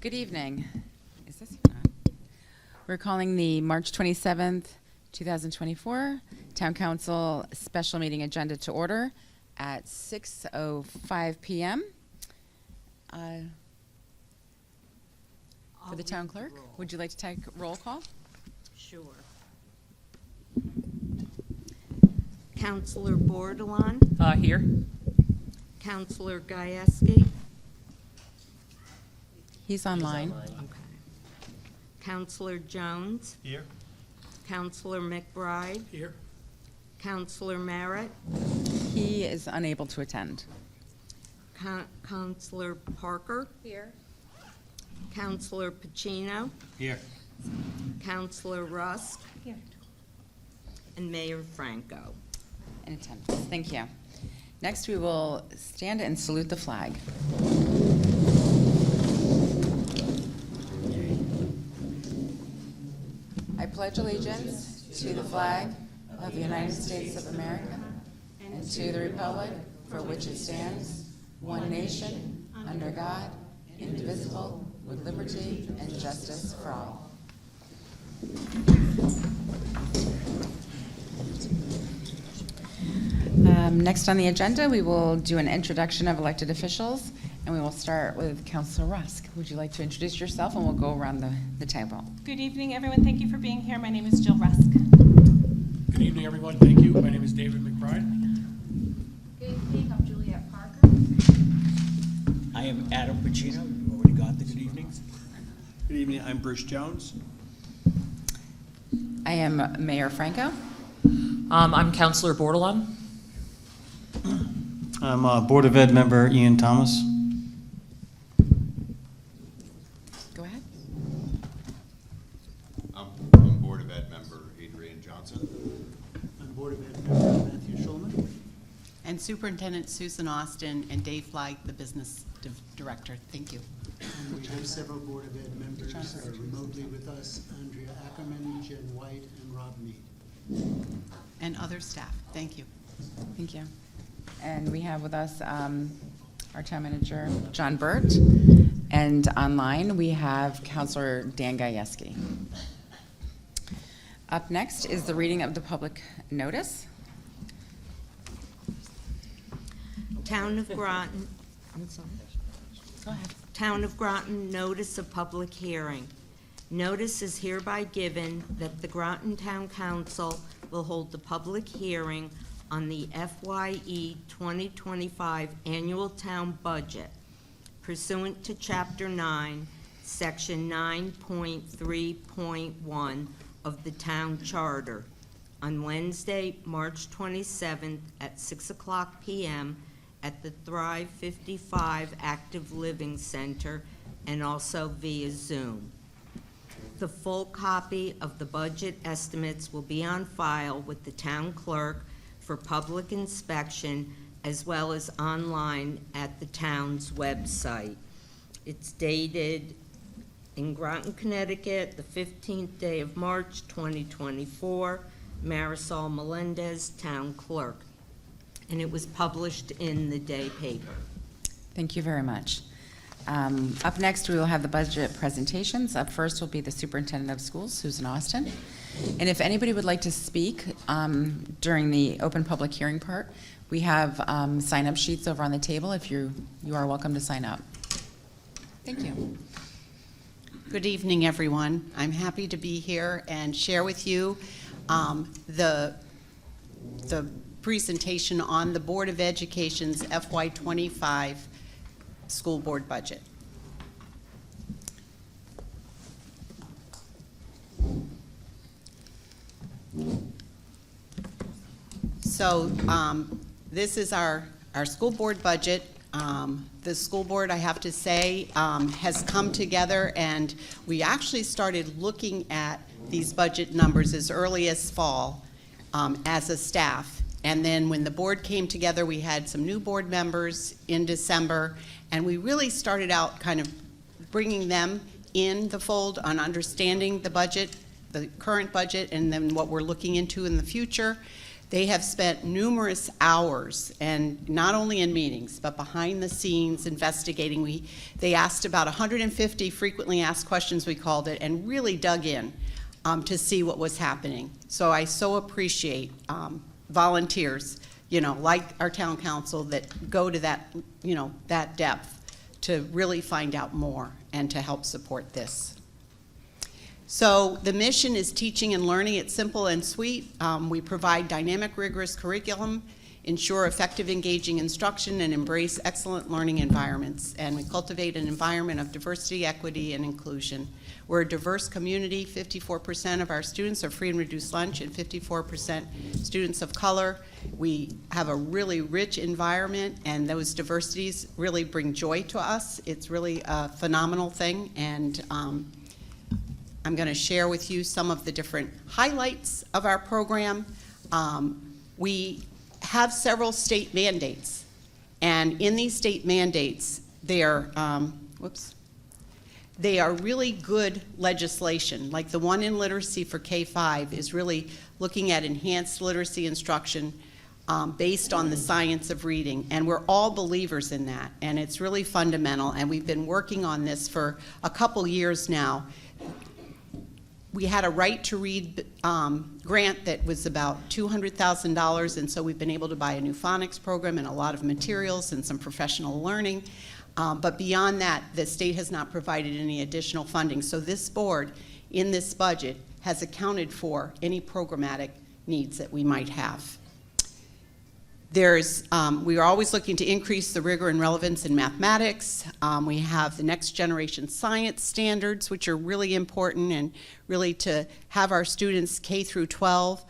Good evening. Is this on? We're calling the March 27th, 2024 Town Council Special Meeting Agenda to order at 6:05 p.m. For the town clerk, would you like to take roll call? Sure. Councilor Bordelon, Here. Councilor Gajewski, He's online. Councilor Jones, Here. Councilor McBride, Here. Councilor Merritt, He is unable to attend. Councilor Parker. Here. Councilor Pacino, Here. Councilor Rusk. Here. And Mayor Franco. In attendance. Thank you. Next, we will stand and salute the flag. I pledge allegiance to the flag of the United States of America and to the republic for which it stands, one nation, under God, indivisible, with liberty and justice for all. Next on the agenda, we will do an introduction of elected officials, and we will start with Councilor Rusk. Would you like to introduce yourself, and we'll go around the table. Good evening, everyone. Thank you for being here. My name is Jill Rusk. Good evening, everyone. Thank you. My name is David McBride. Good evening, I'm Juliette Parker. I am Adam Pacino. You already got the good evenings. Good evening. I'm Bruce Jones. I am Mayor Franco. I'm Councilor Bordelon. I'm Board of Ed member Ian Thomas. Go ahead. I'm Board of Ed member Adrian Johnson. I'm Board of Ed member Matthew Schulman. And Superintendent Susan Austin and Dave Flag, the business director. Thank you. And we have several Board of Ed members remotely with us, Andrea Ackerman, Jen White, and Rob Mead. And other staff. Thank you. Thank you. And we have with us our town manager, John Burt. And online, we have Councilor Dan Gajewski. Up next is the reading of the public notice. Town of Groton, I'm sorry. Go ahead. Town of Groton Notice of Public Hearing. Notice is hereby given that the Groton Town Council will hold the public hearing on the FYE 2025 Annual Town Budget pursuant to Chapter 9, Section 9.3.1 of the Town Charter on Wednesday, March 27th at 6:00 p.m. at the Thrive 55 Active Living Center and also via Zoom. The full copy of the budget estimates will be on file with the town clerk for public inspection as well as online at the town's website. It's dated in Groton, Connecticut, the 15th day of March, 2024, Marisol Melendez, town clerk. And it was published in the day paper. Thank you very much. Up next, we will have the budget presentations. Up first will be the superintendent of schools, Susan Austin. And if anybody would like to speak during the open public hearing part, we have sign-up sheets over on the table. If you are welcome to sign up. Thank you. Good evening, everyone. I'm happy to be here and share with you the presentation on the Board of Education's FY25 school board budget. So this is our school board budget. The school board, I have to say, has come together, and we actually started looking at these budget numbers as early as fall as a staff. And then when the board came together, we had some new board members in December, and we really started out kind of bringing them in the fold on understanding the budget, the current budget, and then what we're looking into in the future. They have spent numerous hours, and not only in meetings, but behind the scenes investigating. They asked about 150 frequently asked questions, we called it, and really dug in to see what was happening. So I so appreciate volunteers, like our town council, that go to that, that depth to really find out more and to help support this. So the mission is teaching and learning. It's simple and sweet. We provide dynamic, rigorous curriculum, ensure effective, engaging instruction, and embrace excellent learning environments. And we cultivate an environment of diversity, equity, and inclusion. We're a diverse community. 54% of our students are free and reduced lunch, and 54% students of color. We have a really rich environment, and those diversities really bring joy to us. It's really a phenomenal thing, and I'm going to share with you some of the different highlights of our program. We have several state mandates, and in these state mandates, they are really good legislation. Like the one in literacy for K-5 is really looking at enhanced literacy instruction based on the science of reading, and we're all believers in that, and it's really fundamental, and we've been working on this for a couple years now. We had a Right to Read grant that was about $200,000, and so we've been able to buy a new phonics program and a lot of materials and some professional learning. But beyond that, the state has not provided any additional funding. So this board, in this budget, has accounted for any programmatic needs that we might have. We are always looking to increase the rigor and relevance in mathematics. We have the next generation science standards, which are really important, and really to have our students K through 12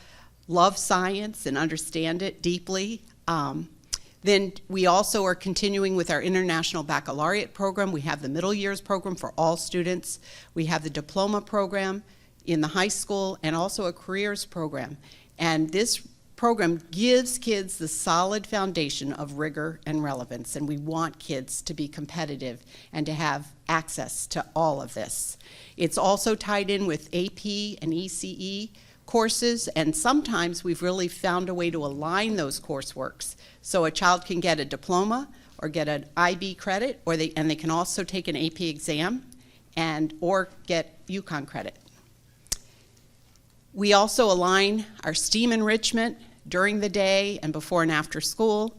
love science and understand it deeply. Then we also are continuing with our International Baccalaureate program. We have the middle years program for all students. We have the diploma program in the high school, and also a careers program. And this program gives kids the solid foundation of rigor and relevance, and we want kids to be competitive and to have access to all of this. It's also tied in with AP and ECE courses, and sometimes we've really found a way to align those courseworks so a child can get a diploma or get an IB credit, and they can also take an AP exam or get UConn credit. We also align our STEAM enrichment during the day and before and after school.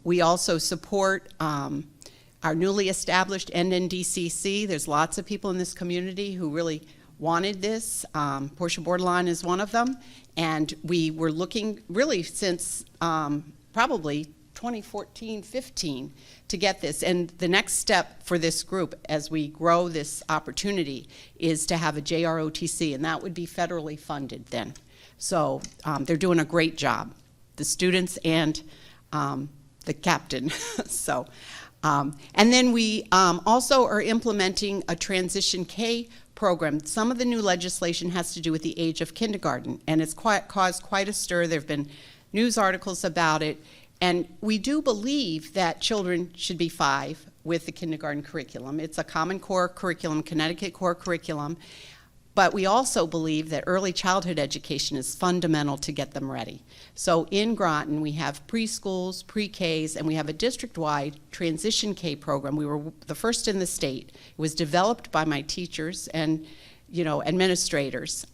We also support our newly established NNDCC. There's lots of people in this community who really wanted this. Portia Bordelon is one of them. And we were looking really since probably 2014-15 to get this. And the next step for this group as we grow this opportunity is to have a JROTC, and that would be federally funded then. So they're doing a great job, the students and the captain. And then we also are implementing a Transition K program. Some of the new legislation has to do with the age of kindergarten, and it's caused quite a stir. There have been news articles about it. And we do believe that children should be 5 with the kindergarten curriculum. It's a Common Core curriculum, Connecticut core curriculum. But we also believe that early childhood education is fundamental to get them ready. So in Groton, we have preschools, pre-Ks, and we have a district-wide Transition K program. We were the first in the state. It was developed by my teachers and, administrators.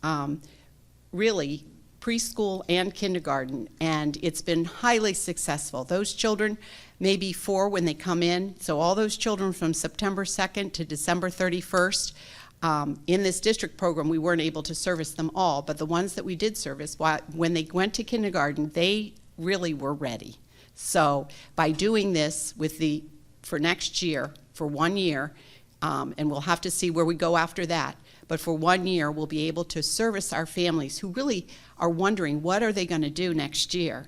Really, preschool and kindergarten, and it's been highly successful. Those children may be 4 when they come in, so all those children from September 2nd to December 31st, in this district program, we weren't able to service them all, but the ones that we did service, when they went to kindergarten, they really were ready. So by doing this for next year, for 1 year, and we'll have to see where we go after that, but for 1 year, we'll be able to service our families who really are wondering what are they going to do next year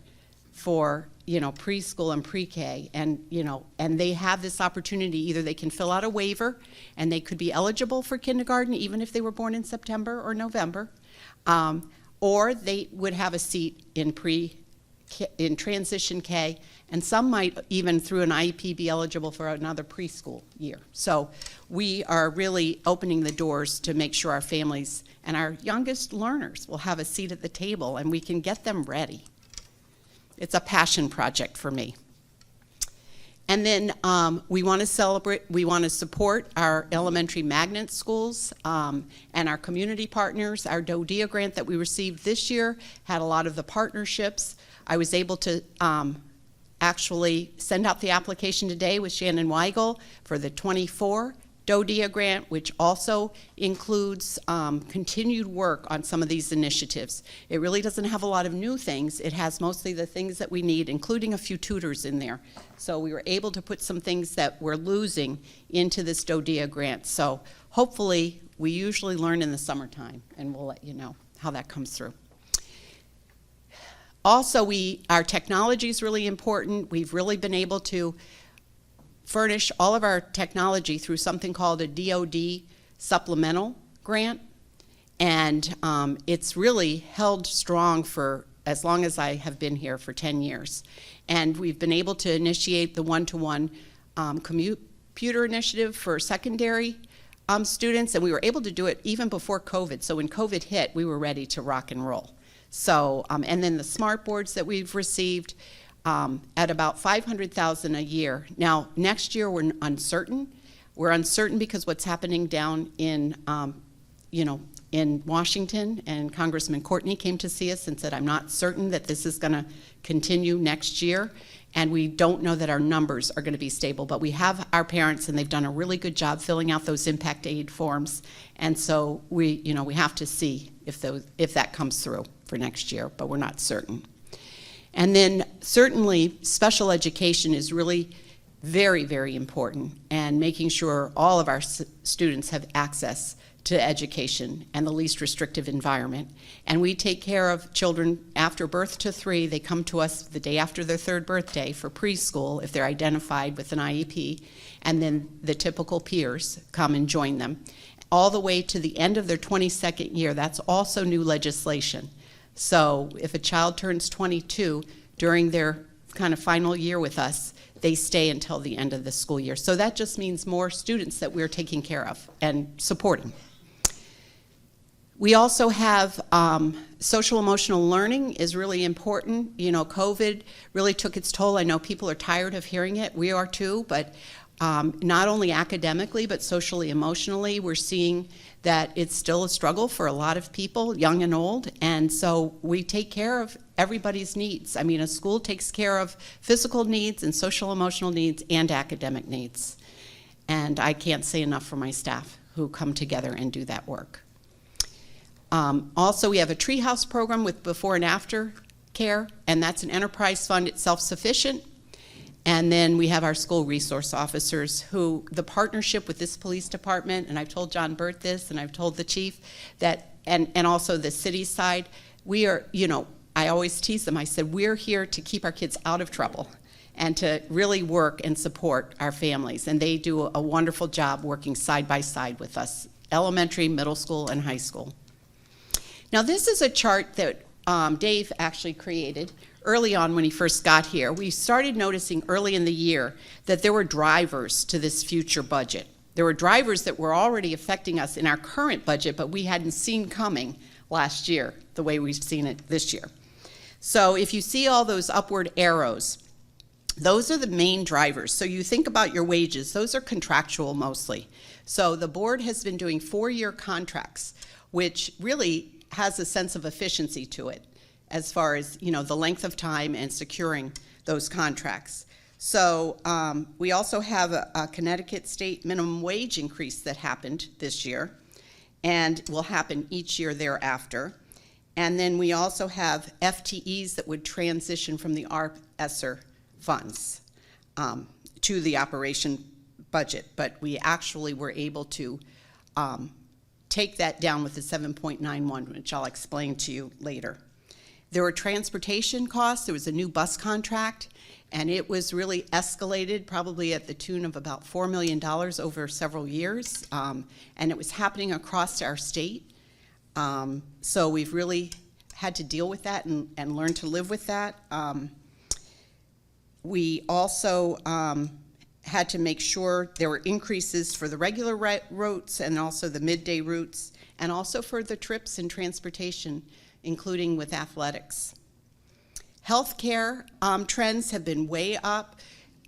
for preschool and pre-K, and they have this opportunity. Either they can fill out a waiver and they could be eligible for kindergarten even if they were born in September or November, or they would have a seat in in transition K, and some might even through an IEP be eligible for another preschool year. So we are really opening the doors to make sure our families and our youngest learners will have a seat at the table and we can get them ready. It's a passion project for me. And then we want to support our elementary magnet schools and our community partners. Our DODEA grant that we received this year had a lot of the partnerships. I was able to actually send out the application today with Shannon Weigel for the 24 DODEA grant, which also includes continued work on some of these initiatives. It really doesn't have a lot of new things. It has mostly the things that we need, including a few tutors in there. So we were able to put some things that we're losing into this DODEA grant. So hopefully, we usually learn in the summertime, and we'll let you know how that comes through. Also, our technology is really important. We've really been able to furnish all of our technology through something called a DOD supplemental grant, and it's really held strong for as long as I have been here, for 10 years. And we've been able to initiate the one-to-one computer initiative for secondary students, and we were able to do it even before COVID. So when COVID hit, we were ready to rock and roll. So, and then the smart boards that we've received, at about $500,000 a year. Now, next year we're uncertain. We're uncertain because what's happening down in, in Washington, and Congressman Courtney came to see us and said, I'm not certain that this is going to continue next year, and we don't know that our numbers are going to be stable. But we have our parents, and they've done a really good job filling out those impact aid forms, and so we have to see if that comes through for next year, but we're not certain. And then certainly special education is really very, very important, and making sure all of our students have access to education and the least restrictive environment. And we take care of children after birth to 3. They come to us the day after their 3rd birthday for preschool if they're identified with an IEP, and then the typical peers come and join them. All the way to the end of their 22nd year. That's also new legislation. So if a child turns 22 during their kind of final year with us, they stay until the end of the school year. So that just means more students that we're taking care of and supporting. We also have social emotional learning is really important. COVID really took its toll. I know people are tired of hearing it. We are too, but not only academically, but socially, emotionally, we're seeing that it's still a struggle for a lot of people, young and old, and so we take care of everybody's needs. I mean, a school takes care of physical needs and social emotional needs and academic needs. And I can't say enough for my staff who come together and do that work. Also, we have a treehouse program with before and after care, and that's an enterprise fund. It's self-sufficient. And then we have our school resource officers who, the partnership with this police department, and I've told John Burt this, and I've told the chief, that, and also the city side, we are, I always tease them, I said, we're here to keep our kids out of trouble and to really work and support our families. And they do a wonderful job working side by side with us, elementary, middle school, and high school. Now this is a chart that Dave actually created early on when he first got here. We started noticing early in the year that there were drivers to this future budget. There were drivers that were already affecting us in our current budget, but we hadn't seen coming last year the way we've seen it this year. So if you see all those upward arrows, those are the main drivers. So you think about your wages, those are contractual mostly. So the board has been doing 4-year contracts, which really has a sense of efficiency to it, as far as the length of time and securing those contracts. So we also have a Connecticut state minimum wage increase that happened this year and will happen each year thereafter. And then we also have FTEs that would transition from the ARP ESSER funds to the operation budget, but we actually were able to take that down with the 7.91, which I'll explain to you later. There were transportation costs. There was a new bus contract, and it was really escalated, probably at the tune of about $4 million over several years, and it was happening across our state. So we've really had to deal with that and learn to live with that. We also had to make sure there were increases for the regular routes and also the midday routes, and also for the trips and transportation, including with athletics. Healthcare trends have been way up.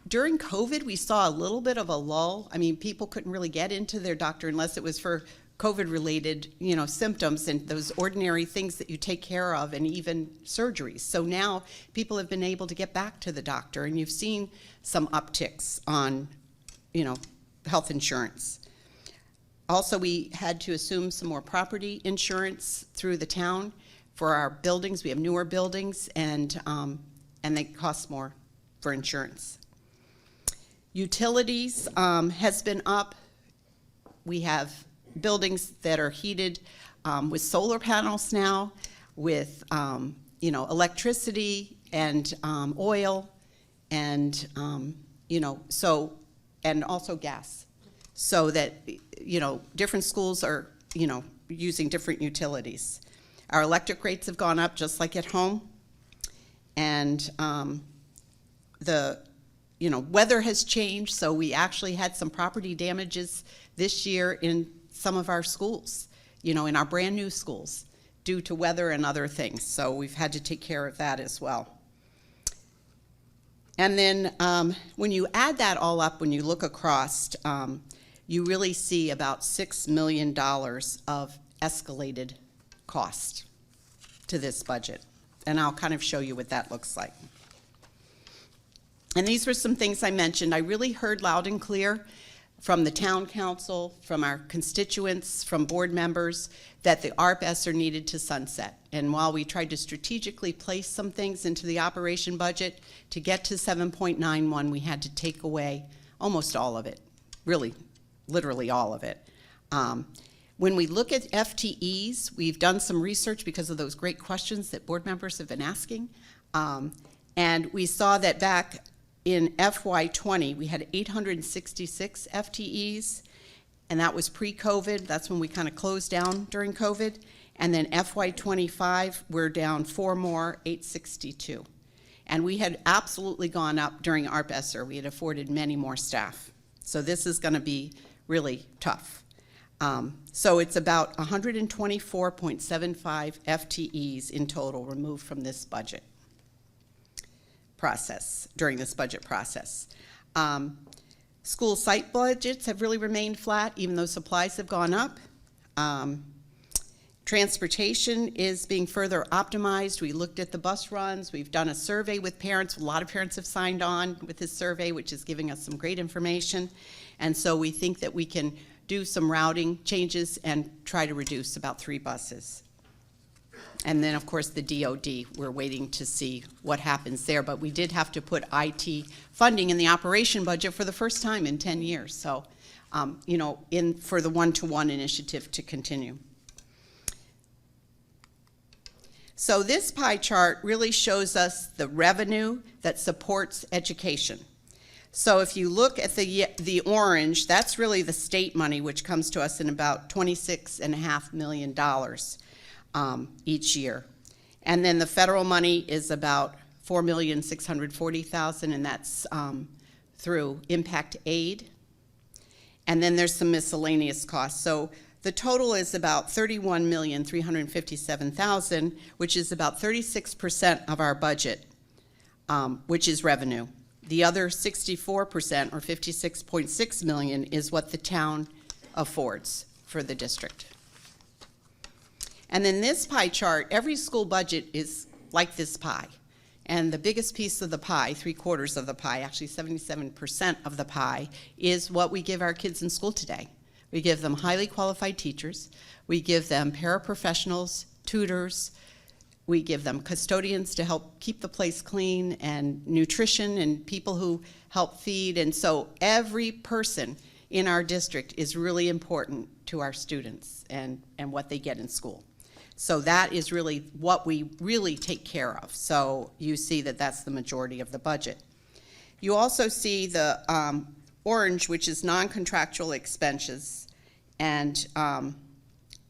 During COVID, we saw a little bit of a lull. I mean, people couldn't really get into their doctor unless it was for COVID-related, symptoms and those ordinary things that you take care of, and even surgeries. So now people have been able to get back to the doctor, and you've seen some upticks on, health insurance. Also, we had to assume some more property insurance through the town for our buildings. We have newer buildings, and they cost more for insurance. Utilities has been up. We have buildings that are heated with solar panels now, with electricity and oil, and and also gas, so that different schools are using different utilities. Our electric rates have gone up just like at home, and the weather has changed, so we actually had some property damages this year in some of our schools, in our brand new schools, due to weather and other things. So we've had to take care of that as well. And then when you add that all up, when you look across, you really see about $6 million of escalated cost to this budget. And I'll kind of show you what that looks like. And these were some things I mentioned. I really heard loud and clear from the town council, from our constituents, from board members, that the ARP ESSER needed to sunset. And while we tried to strategically place some things into the operation budget, to get to 7.91, we had to take away almost all of it, really, literally all of it. When we look at FTEs, we've done some research because of those great questions that board members have been asking. And we saw that back in FY20, we had 866 FTEs, and that was pre-COVID. That's when we kind of closed down during COVID. And then FY25, we're down 4 more, 862. And we had absolutely gone up during ARP ESSER. We had afforded many more staff. So this is going to be really tough. So it's about 124.75 FTEs in total removed from this budget process, during this budget process. School site budgets have really remained flat, even though supplies have gone up. Transportation is being further optimized. We looked at the bus runs. We've done a survey with parents. A lot of parents have signed on with this survey, which is giving us some great information. And so we think that we can do some routing changes and try to reduce about 3 buses. And then, of course, the DOD, we're waiting to see what happens there. But we did have to put IT funding in the operation budget for the first time in 10 years. So, for the one-to-one initiative to continue. So this pie chart really shows us the revenue that supports education. So if you look at the orange, that's really the state money, which comes to us in about $26.5 million. Each year. And then the federal money is about $4,640,000, and that's through impact aid. And then there's some miscellaneous costs. So the total is about $31,357,000, which is about 36% of our budget, which is revenue. The other 64%, or $56.6 million, is what the town affords for the district. And then this pie chart, every school budget is like this pie. And the biggest piece of the pie, 3/4 of the pie, actually 77% of the pie, is what we give our kids in school today. We give them highly qualified teachers. We give them paraprofessionals, tutors. We give them custodians to help keep the place clean, and nutrition, and people who help feed. And so every person in our district is really important to our students and what they get in school. So that is really what we really take care of. So you see that that's the majority of the budget. You also see the orange, which is non-contractual expenses. And,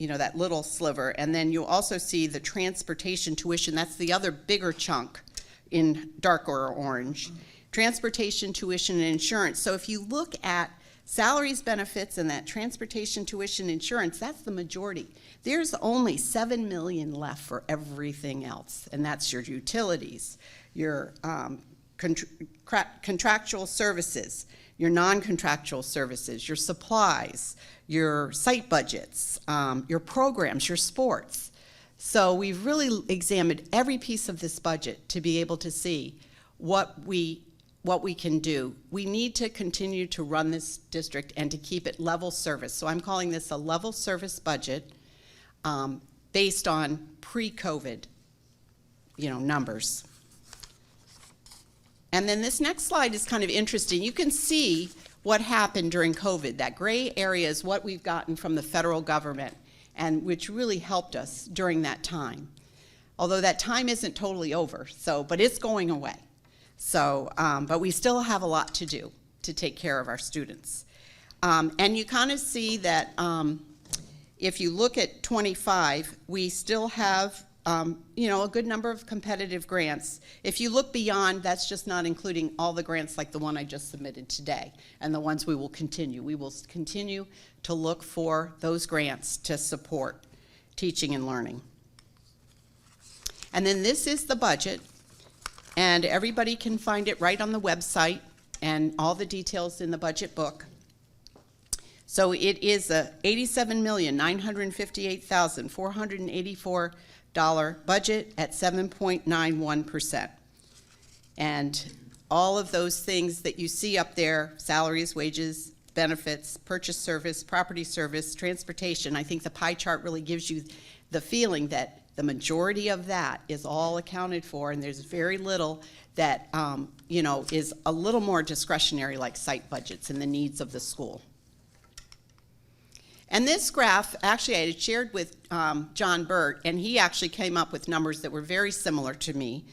that little sliver. And then you'll also see the transportation tuition. That's the other bigger chunk in darker orange. Transportation, tuition, and insurance. So if you look at salaries, benefits, and that transportation, tuition, insurance, that's the majority. There's only $7 million left for everything else, and that's your utilities, your contractual services, your non-contractual services, your supplies, your site budgets, your programs, your sports. So we've really examined every piece of this budget to be able to see what we can do. We need to continue to run this district and to keep it level service. So I'm calling this a level service budget based on pre-COVID, numbers. And then this next slide is kind of interesting. You can see what happened during COVID. That gray area is what we've gotten from the federal government, and which really helped us during that time. Although that time isn't totally over, but it's going away. So, but we still have a lot to do to take care of our students. And you kind of see that if you look at 25, we still have a good number of competitive grants. If you look beyond, that's just not including all the grants like the one I just submitted today and the ones we will continue. We will continue to look for those grants to support teaching and learning. And then this is the budget, and everybody can find it right on the website and all the details in the budget book. So it is a $87,958,484 budget at 7.91%. And all of those things that you see up there, salaries, wages, benefits, purchase service, property service, transportation, I think the pie chart really gives you the feeling that the majority of that is all accounted for, and there's very little that is a little more discretionary, like site budgets and the needs of the school. And this graph, actually, I had shared with John Burt, and he actually came up with numbers that were very similar to me,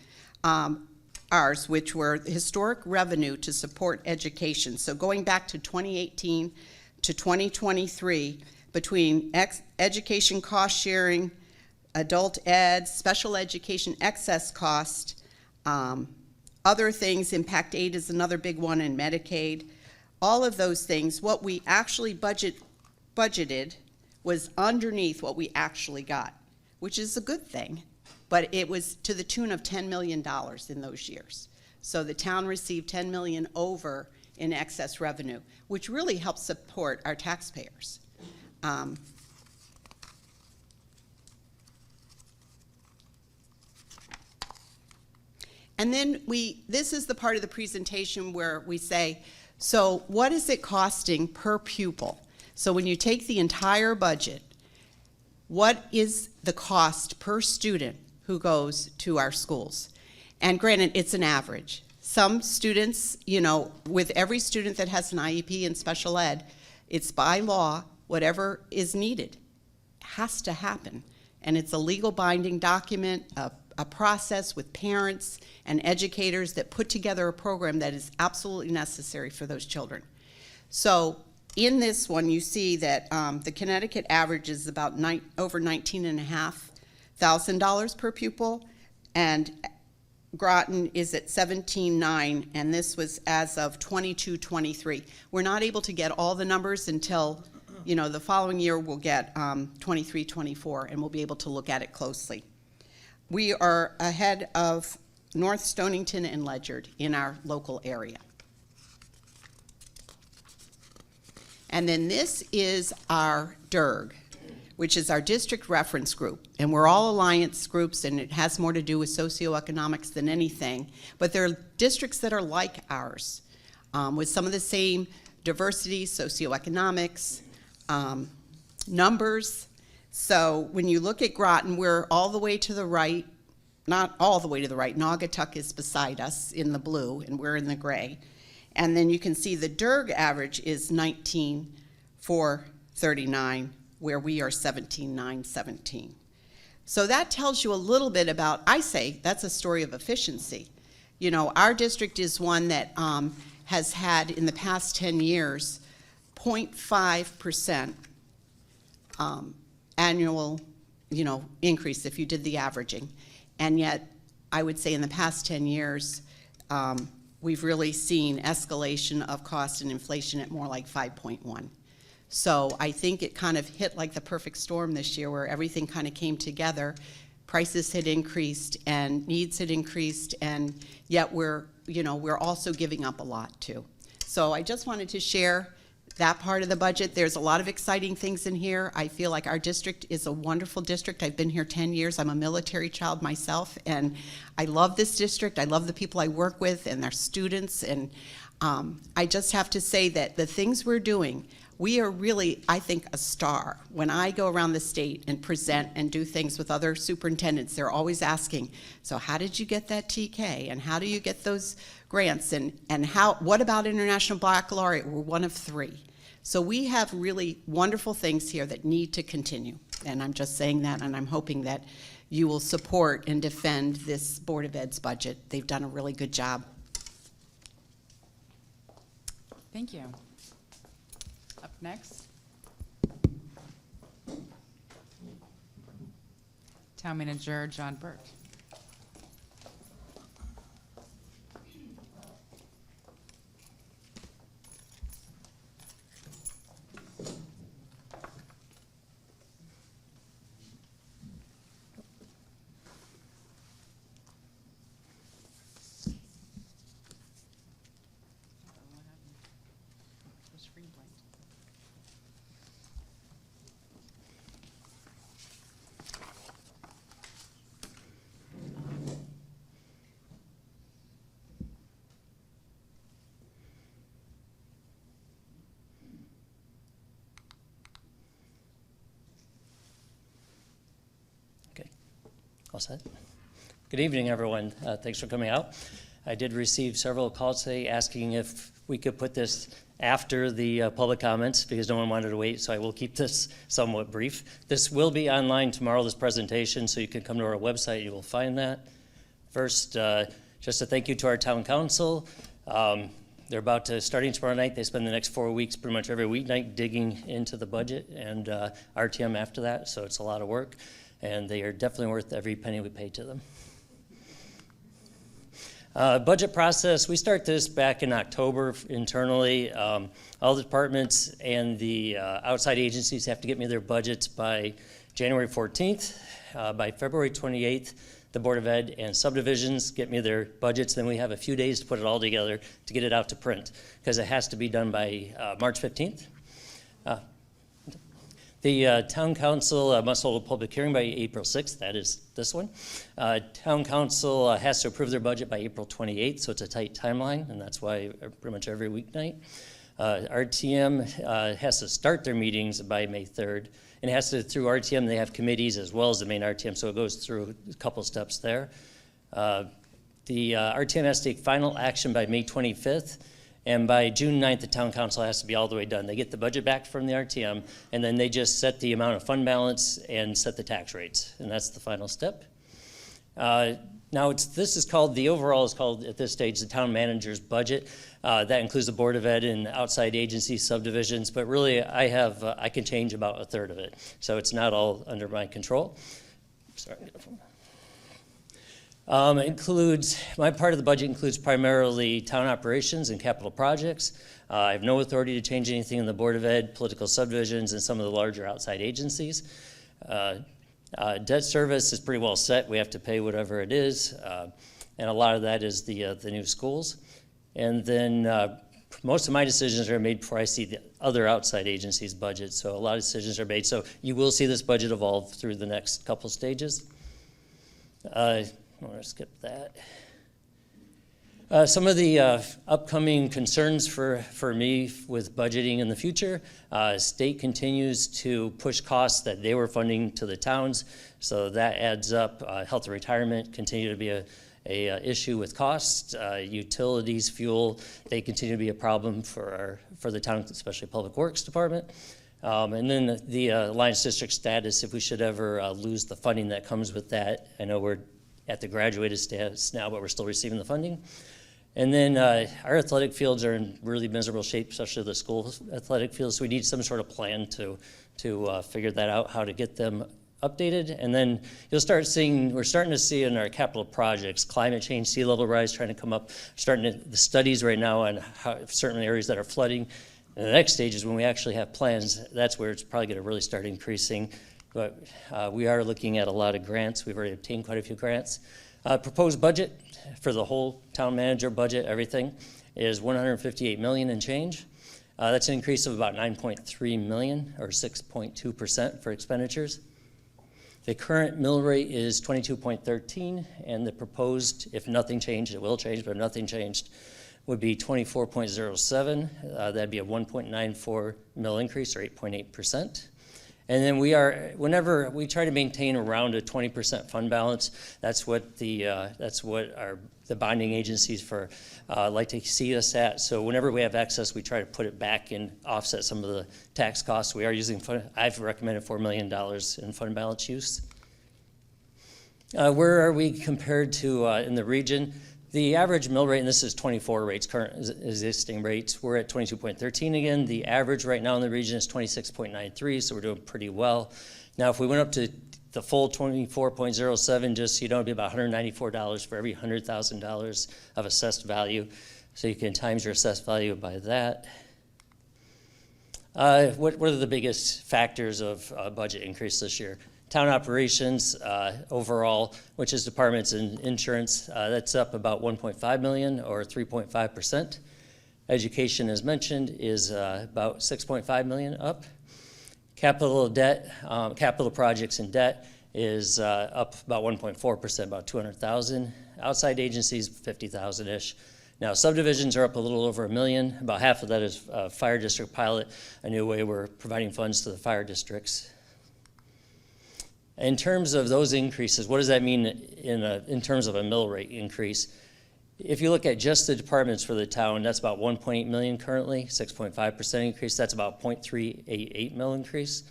ours, which were historic revenue to support education. So going back to 2018 to 2023, between education cost sharing, adult ed, special education excess cost, other things, impact aid is another big one, and Medicaid, all of those things, what we actually budgeted was underneath what we actually got, which is a good thing, but it was to the tune of $10 million in those years. So the town received $10 million over in excess revenue, which really helps support our taxpayers. And then this is the part of the presentation where we say, so what is it costing per pupil? So when you take the entire budget, what is the cost per student who goes to our schools? And granted, it's an average. Some students, with every student that has an IEP in special ed, it's by law, whatever is needed has to happen. And it's a legal binding document, a process with parents and educators that put together a program that is absolutely necessary for those children. So in this one, you see that the Connecticut average is about over $19,500 per pupil, and Groton is at $17,900, and this was as of 22-23. We're not able to get all the numbers until the following year. We'll get 23-24, and we'll be able to look at it closely. We are ahead of North Stonington and Ledyard in our local area. And then this is our DIRG, which is our district reference group. And we're all alliance groups, and it has more to do with socioeconomics than anything. But there are districts that are like ours, with some of the same diversity, socioeconomics, numbers. So when you look at Groton, we're all the way to the right, not all the way to the right. Naugatuck is beside us in the blue, and we're in the gray. And then you can see the DIRG average is 19,439, where we are 17,917. So that tells you a little bit about, I say, that's a story of efficiency. Our district is one that has had, in the past 10 years, 0.5% annual, increase if you did the averaging. And yet, I would say in the past 10 years, we've really seen escalation of cost and inflation at more like 5.1. So I think it kind of hit like the perfect storm this year where everything kind of came together. Prices had increased and needs had increased, and yet we're also giving up a lot too. So I just wanted to share that part of the budget. There's a lot of exciting things in here. I feel like our district is a wonderful district. I've been here 10 years. I'm a military child myself, and I love this district. I love the people I work with and their students, and I just have to say that the things we're doing, we are really, I think, a star. When I go around the state and present and do things with other superintendents, they're always asking, so how did you get that TK? And how do you get those grants? And what about International Baccalaureate? We're one of 3. So we have really wonderful things here that need to continue. And I'm just saying that, and I'm hoping that you will support and defend this Board of Ed's budget. They've done a really good job. Thank you. Up next, Town Manager John Burt. All set. Good evening, everyone. Thanks for coming out. I did receive several calls today asking if we could put this after the public comments because no one wanted to wait, so I will keep this somewhat brief. This will be online tomorrow, this presentation, so you can come to our website, you will find that. First, just a thank you to our town council. They're about to, starting tomorrow night, they spend the next 4 weeks pretty much every weeknight digging into the budget and RTM after that, so it's a lot of work. And they are definitely worth every penny we pay to them. Budget process, we start this back in October internally. All the departments and the outside agencies have to get me their budgets by January 14th. By February 28th, the Board of Ed and subdivisions get me their budgets. Then we have a few days to put it all together to get it out to print because it has to be done by March 15th. The town council must hold a public hearing by April 6th. That is this one. Town council has to approve their budget by April 28th, so it's a tight timeline, and that's why pretty much every weeknight. RTM has to start their meetings by May 3rd, and it has to, through RTM, they have committees as well as the main RTM, so it goes through a couple steps there. The RTM has to take final action by May 25th. And by June 9th, the town council has to be all the way done. They get the budget back from the RTM, and then they just set the amount of fund balance and set the tax rates, and that's the final step. Now, this is called, the overall is called, at this stage, the town manager's budget. That includes the Board of Ed and outside agencies, subdivisions, but really I can change about a third of it. So it's not all under my control. Sorry. My part of the budget includes primarily town operations and capital projects. I have no authority to change anything in the Board of Ed, political subdivisions, and some of the larger outside agencies. Debt service is pretty well set. We have to pay whatever it is, and a lot of that is the new schools. And then most of my decisions are made before I see the other outside agencies' budgets, so a lot of decisions are made. So you will see this budget evolve through the next couple stages. I'm going to skip that. Some of the upcoming concerns for me with budgeting in the future, state continues to push costs that they were funding to the towns, so that adds up. Health and retirement continue to be a issue with costs. Utilities, fuel, they continue to be a problem for the town, especially Public Works Department. And then the Alliance District status, if we should ever lose the funding that comes with that. I know we're at the graduated status now, but we're still receiving the funding. And then our athletic fields are in really miserable shape, especially the school athletic fields, so we need some sort of plan to to figure that out, how to get them updated. And then you'll start seeing, we're starting to see in our capital projects, climate change, sea level rise trying to come up, the studies right now on how certain areas that are flooding. And the next stage is when we actually have plans, that's where it's probably gonna really start increasing. But we are looking at a lot of grants. We've already obtained quite a few grants. Proposed budget for the whole town manager budget, everything, is $158 million and change. That's an increase of about 9.3 million, or 6.2% for expenditures. The current mill rate is 22.13, and the proposed, if nothing changed, it will change, but if nothing changed, would be 24.07. That'd be a 1.94 mill increase, or 8.8%. And then whenever we try to maintain around a 20% fund balance, that's what the bonding agencies like to see us at. So whenever we have excess, we try to put it back and offset some of the tax costs. We are using I've recommended $4 million in fund balance use. Where are we compared to in the region? The average mill rate, and this is 24 rates, current existing rates, we're at 22.13 again. The average right now in the region is 26.93, so we're doing pretty well. Now, if we went up to the full 24.07, just so you know, it'd be about $194 for every $100,000 of assessed value. So you can times your assessed value by that. What are the biggest factors of budget increase this year? Town operations overall, which is departments and insurance, that's up about 1.5 million, or 3.5%. Education, as mentioned, is about 6.5 million up. Capital debt, capital projects and debt is up about 1.4%, about 200,000. Outside agencies, 50,000-ish. Now, subdivisions are up a little over $1 million. About half of that is fire district pilot, a new way we're providing funds to the fire districts. In terms of those increases, what does that mean in terms of a mill rate increase? If you look at just the departments for the town, that's about 1.8 million currently, 6.5% increase. That's about 0.388 mil increase.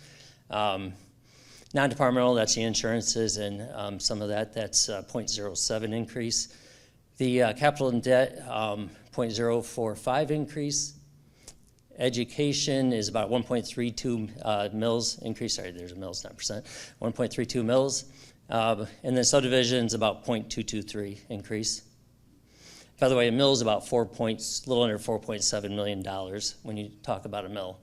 Non-departmental, that's the insurances and some of that, that's 0.07 increase. The capital and debt, 0.045 increase. Education is about 1.32 mils increase. Sorry, there's a mils, not percent. 1.32 mils. And then subdivisions about 0.223 increase. By the way, a mill is about little under $4.7 million when you talk about a mill.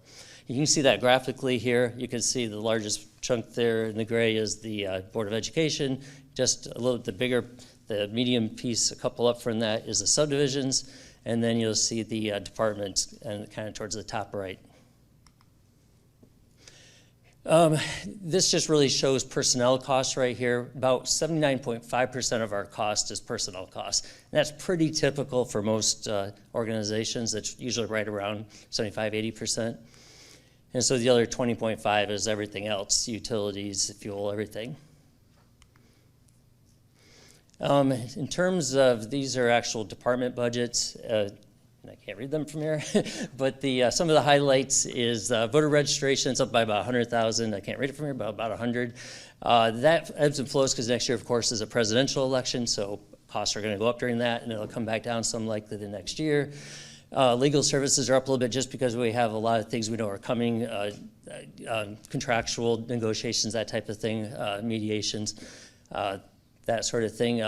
You can see that graphically here. You can see the largest chunk there in the gray is the Board of Education. Just a little bit bigger, the medium piece, a couple up from that, is the subdivisions. And then you'll see the departments and kind of towards the top right. This just really shows personnel costs right here. About 79.5% of our cost is personnel costs. And that's pretty typical for most organizations. That's usually right around 75, 80%. And so the other 20.5 is everything else, utilities, fuel, everything. In terms of, these are actual department budgets. I can't read them from here, but some of the highlights is voter registration. It's up by about 100,000. I can't read it from here, but about 100. That ebbs and flows because next year, of course, is a presidential election, so costs are going to go up during that, and it'll come back down some likely the next year. Legal services are up a little bit just because we have a lot of things we know are coming, contractual negotiations, that type of thing, mediations. That sort of thing.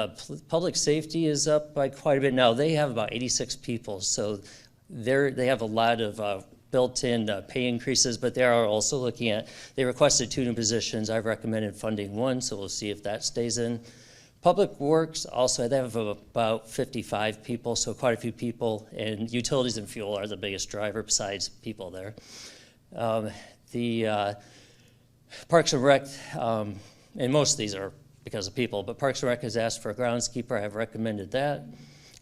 Public safety is up by quite a bit now. They have about 86 people, so they have a lot of built-in pay increases, but they are also looking at, they requested 2 new positions. I've recommended funding 1, so we'll see if that stays in. Public Works also, they have about 55 people, so quite a few people, and utilities and fuel are the biggest driver besides people there. The Parks and Rec, and most of these are because of people, but Parks and Rec has asked for a groundskeeper. I've recommended that.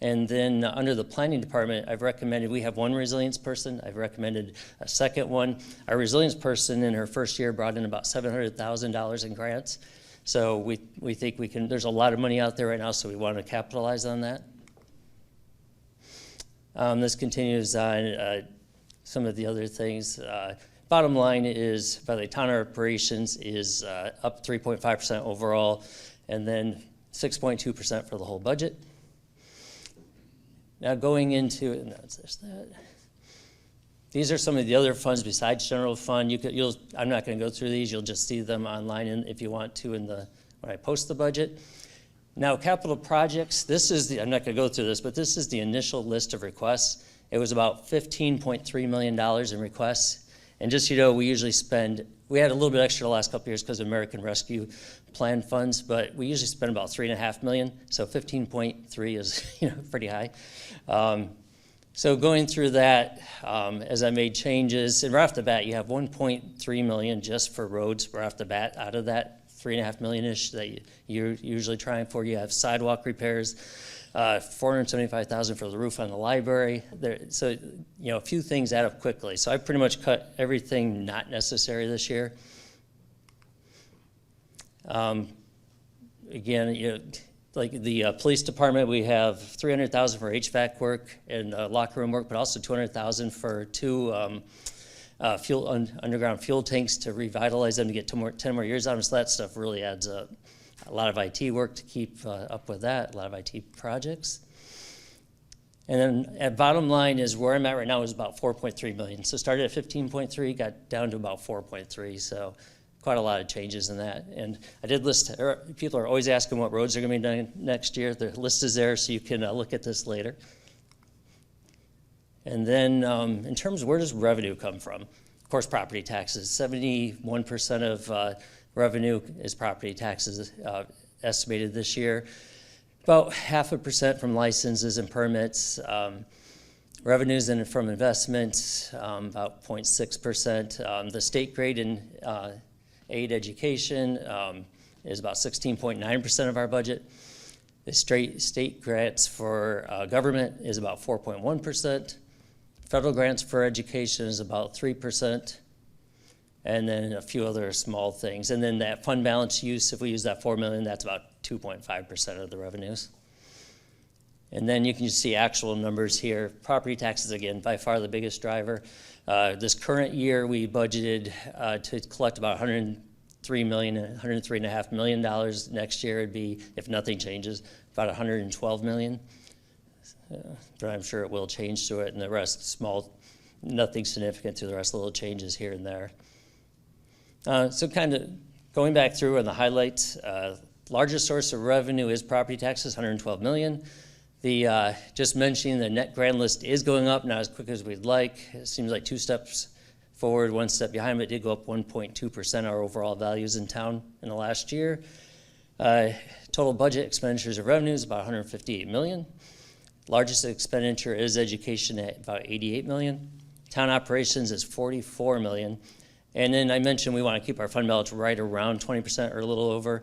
And then under the planning department, I've recommended, we have 1 resilience person. I've recommended a second one. Our resilience person in her first year brought in about $700,000 in grants. So we think we can, there's a lot of money out there right now, so we want to capitalize on that. This continues on some of the other things. Bottom line is, by the town operations is up 3.5% overall, and then 6.2% for the whole budget. Now going into, no, it's just that. These are some of the other funds besides general fund. I'm not going to go through these. You'll just see them online if you want to when I post the budget. Now, capital projects, I'm not going to go through this, but this is the initial list of requests. It was about $15.3 million in requests. And just, we we had a little bit extra the last couple of years because of American Rescue Plan funds, but we usually spend about $3.5 million. So 15.3 is, pretty high. So going through that, as I made changes, and right off the bat, you have 1.3 million just for roads right off the bat. Out of that 3.5 million-ish that you're usually trying for, you have sidewalk repairs, 475,000 for the roof on the library. So, a few things add up quickly. So I pretty much cut everything not necessary this year. Again, like the police department, we have 300,000 for HVAC work and locker room work, but also 200,000 for two underground fuel tanks to revitalize them to get 10 more years out of them. So that stuff really adds up. A lot of IT work to keep up with that, a lot of IT projects. And then at bottom line is where I'm at right now is about 4.3 million. So started at 15.3, got down to about 4.3. So quite a lot of changes in that. And I did list, people are always asking what roads are going to be done next year. The list is there so you can look at this later. And then in terms of where does revenue come from? Of course, property taxes. 71% of revenue is property taxes estimated this year. About 0.5% from licenses and permits. Revenues from investments, about 0.6%. The state grade in aid education is about 16.9% of our budget. The state grants for government is about 4.1%. Federal grants for education is about 3%. And then a few other small things. And then that fund balance use, if we use that $4 million, that's about 2.5% of the revenues. And then you can just see actual numbers here. Property taxes, again, by far the biggest driver. This current year, we budgeted to collect about $103.5 million. Next year, it'd be, if nothing changes, about $112 million. But I'm sure it will change to it, and the rest small, nothing significant to the rest, little changes here and there. So kind of going back through on the highlights, largest source of revenue is property taxes, $112 million. Just mentioning the net grand list is going up, not as quick as we'd like. It seems like 2 steps forward, 1 step behind, but it did go up 1.2% our overall values in town in the last year. Total budget expenditures of revenues about $158 million. Largest expenditure is education at about $88 million. Town operations is $44 million. And then I mentioned we want to keep our fund balance right around 20% or a little over.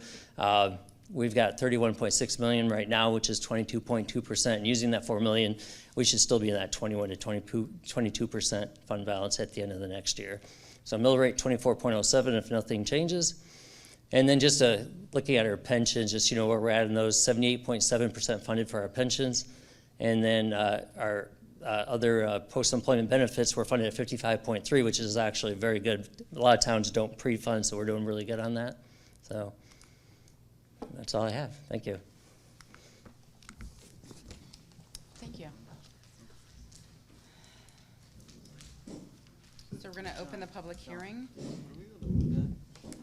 We've got $31.6 million right now, which is 22.2%. And using that $4 million, we should still be in that 21 to 22% fund balance at the end of the next year. So mill rate 24.07 if nothing changes. And then just looking at our pensions, just where we're at in those, 78.7% funded for our pensions. And then our other post-employment benefits were funded at 55.3, which is actually very good. A lot of towns don't pre-fund, so we're doing really good on that. So that's all I have. Thank you. Thank you. So we're going to open the public hearing.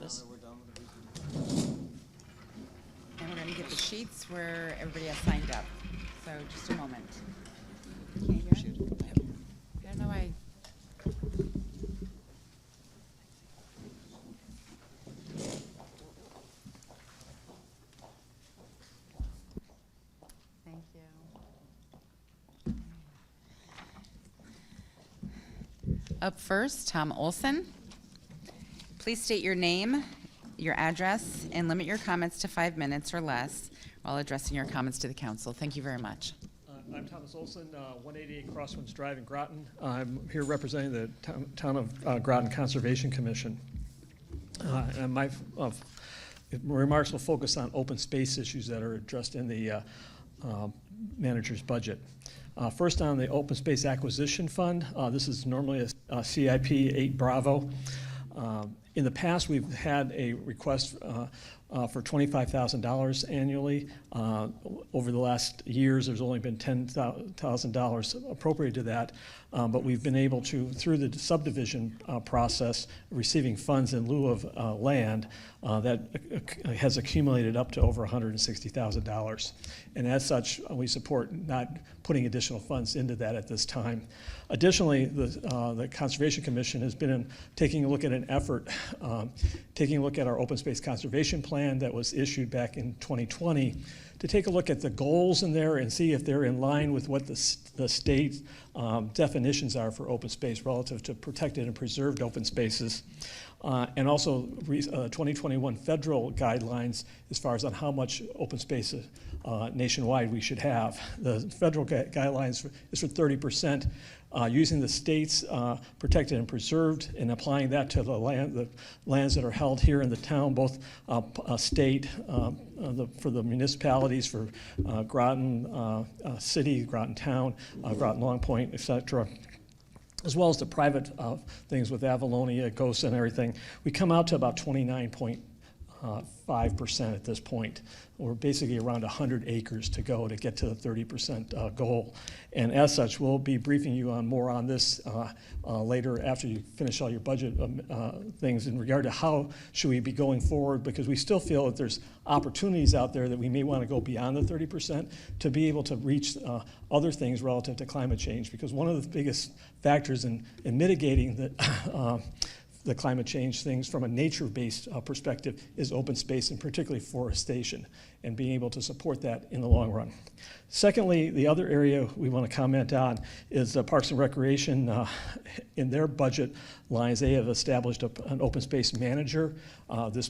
Yes. And we're going to get the sheets where everybody has signed up. So just a moment. Can you hear it? I don't know why. Thank you. Up first, Tom Olson. Please state your name, your address, and limit your comments to 5 minutes or less while addressing your comments to the council. Thank you very much. I'm Thomas Olson, 188 Crosswinds Drive in Groton. I'm here representing the town of Groton Conservation Commission. And my remarks will focus on open space issues that are addressed in the manager's budget. First, on the Open Space Acquisition Fund, this is normally a CIP 8 Bravo. In the past, we've had a request for $25,000 annually. Over the last years, there's only been $10,000 appropriated to that, but we've been able to, through the subdivision process, receiving funds in lieu of land, that has accumulated up to over $160,000. And as such, we support not putting additional funds into that at this time. Additionally, the Conservation Commission has been taking a look at an effort, taking a look at our open space conservation plan that was issued back in 2020, to take a look at the goals in there and see if they're in line with what the state definitions are for open space relative to protected and preserved open spaces. And also 2021 federal guidelines as far as on how much open space nationwide we should have. The federal guidelines is for 30%, using the state's protected and preserved and applying that to the lands that are held here in the town, both state, for the municipalities, for Groton City, Groton Town, Groton Long Point, et cetera, as well as the private things with Avalonia, Ghost, and everything. We come out to about 29.5% at this point. We're basically around 100 acres to go to get to the 30% goal. And as such, we'll be briefing you on more on this later after you finish all your budget things in regard to how should we be going forward, because we still feel that there's opportunities out there that we may want to go beyond the 30% to be able to reach other things relative to climate change, because one of the biggest factors in mitigating the climate change things from a nature-based perspective is open space, and particularly forestation, and being able to support that in the long run. Secondly, the other area we want to comment on is Parks and Recreation. In their budget lines, they have established an open space manager over this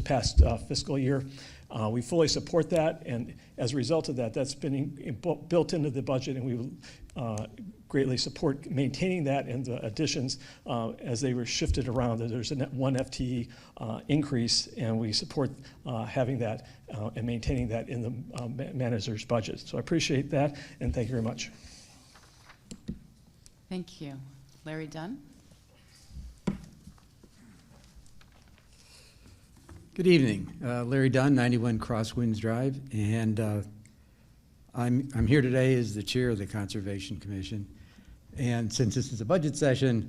past fiscal year. We fully support that, and as a result of that, that's been built into the budget, and we will greatly support maintaining that and the additions as they were shifted around. There's a one FTE increase, and we support having that and maintaining that in the manager's budget. So I appreciate that, and thank you very much. Thank you. Larry Dunn? Good evening. Larry Dunn, 91 Crosswinds Drive, and I'm here today as the chair of the Conservation Commission. And since this is a budget session,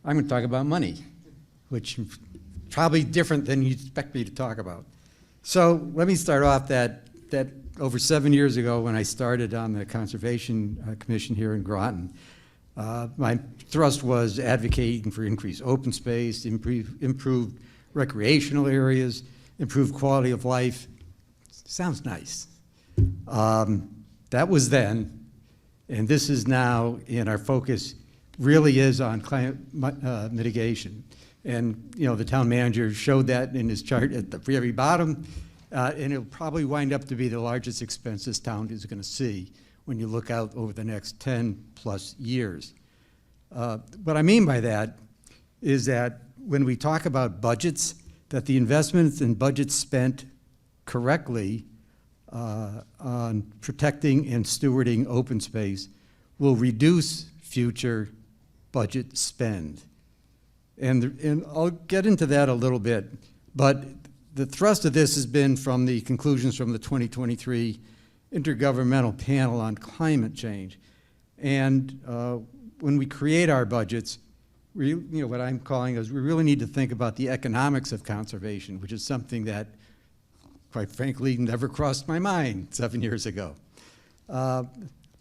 I'm going to talk about money, which is probably different than you expect me to talk about. So let me start off that over 7 years ago, when I started on the Conservation Commission here in Groton, my thrust was advocating for increased open space, improved recreational areas, improved quality of life. Sounds nice. That was then, and this is now, and our focus really is on climate mitigation. And you know, the town manager showed that in his chart at the very bottom, and it'll probably wind up to be the largest expense this town is going to see when you look out over the next 10 plus years. What I mean by that is that when we talk about budgets, that the investments and budgets spent correctly on protecting and stewarding open space will reduce future budget spend. And I'll get into that a little bit, but the thrust of this has been from the conclusions from the 2023 Intergovernmental Panel on Climate Change. And when we create our budgets, what I'm calling is we really need to think about the economics of conservation, which is something that, quite frankly, never crossed my mind 7 years ago. But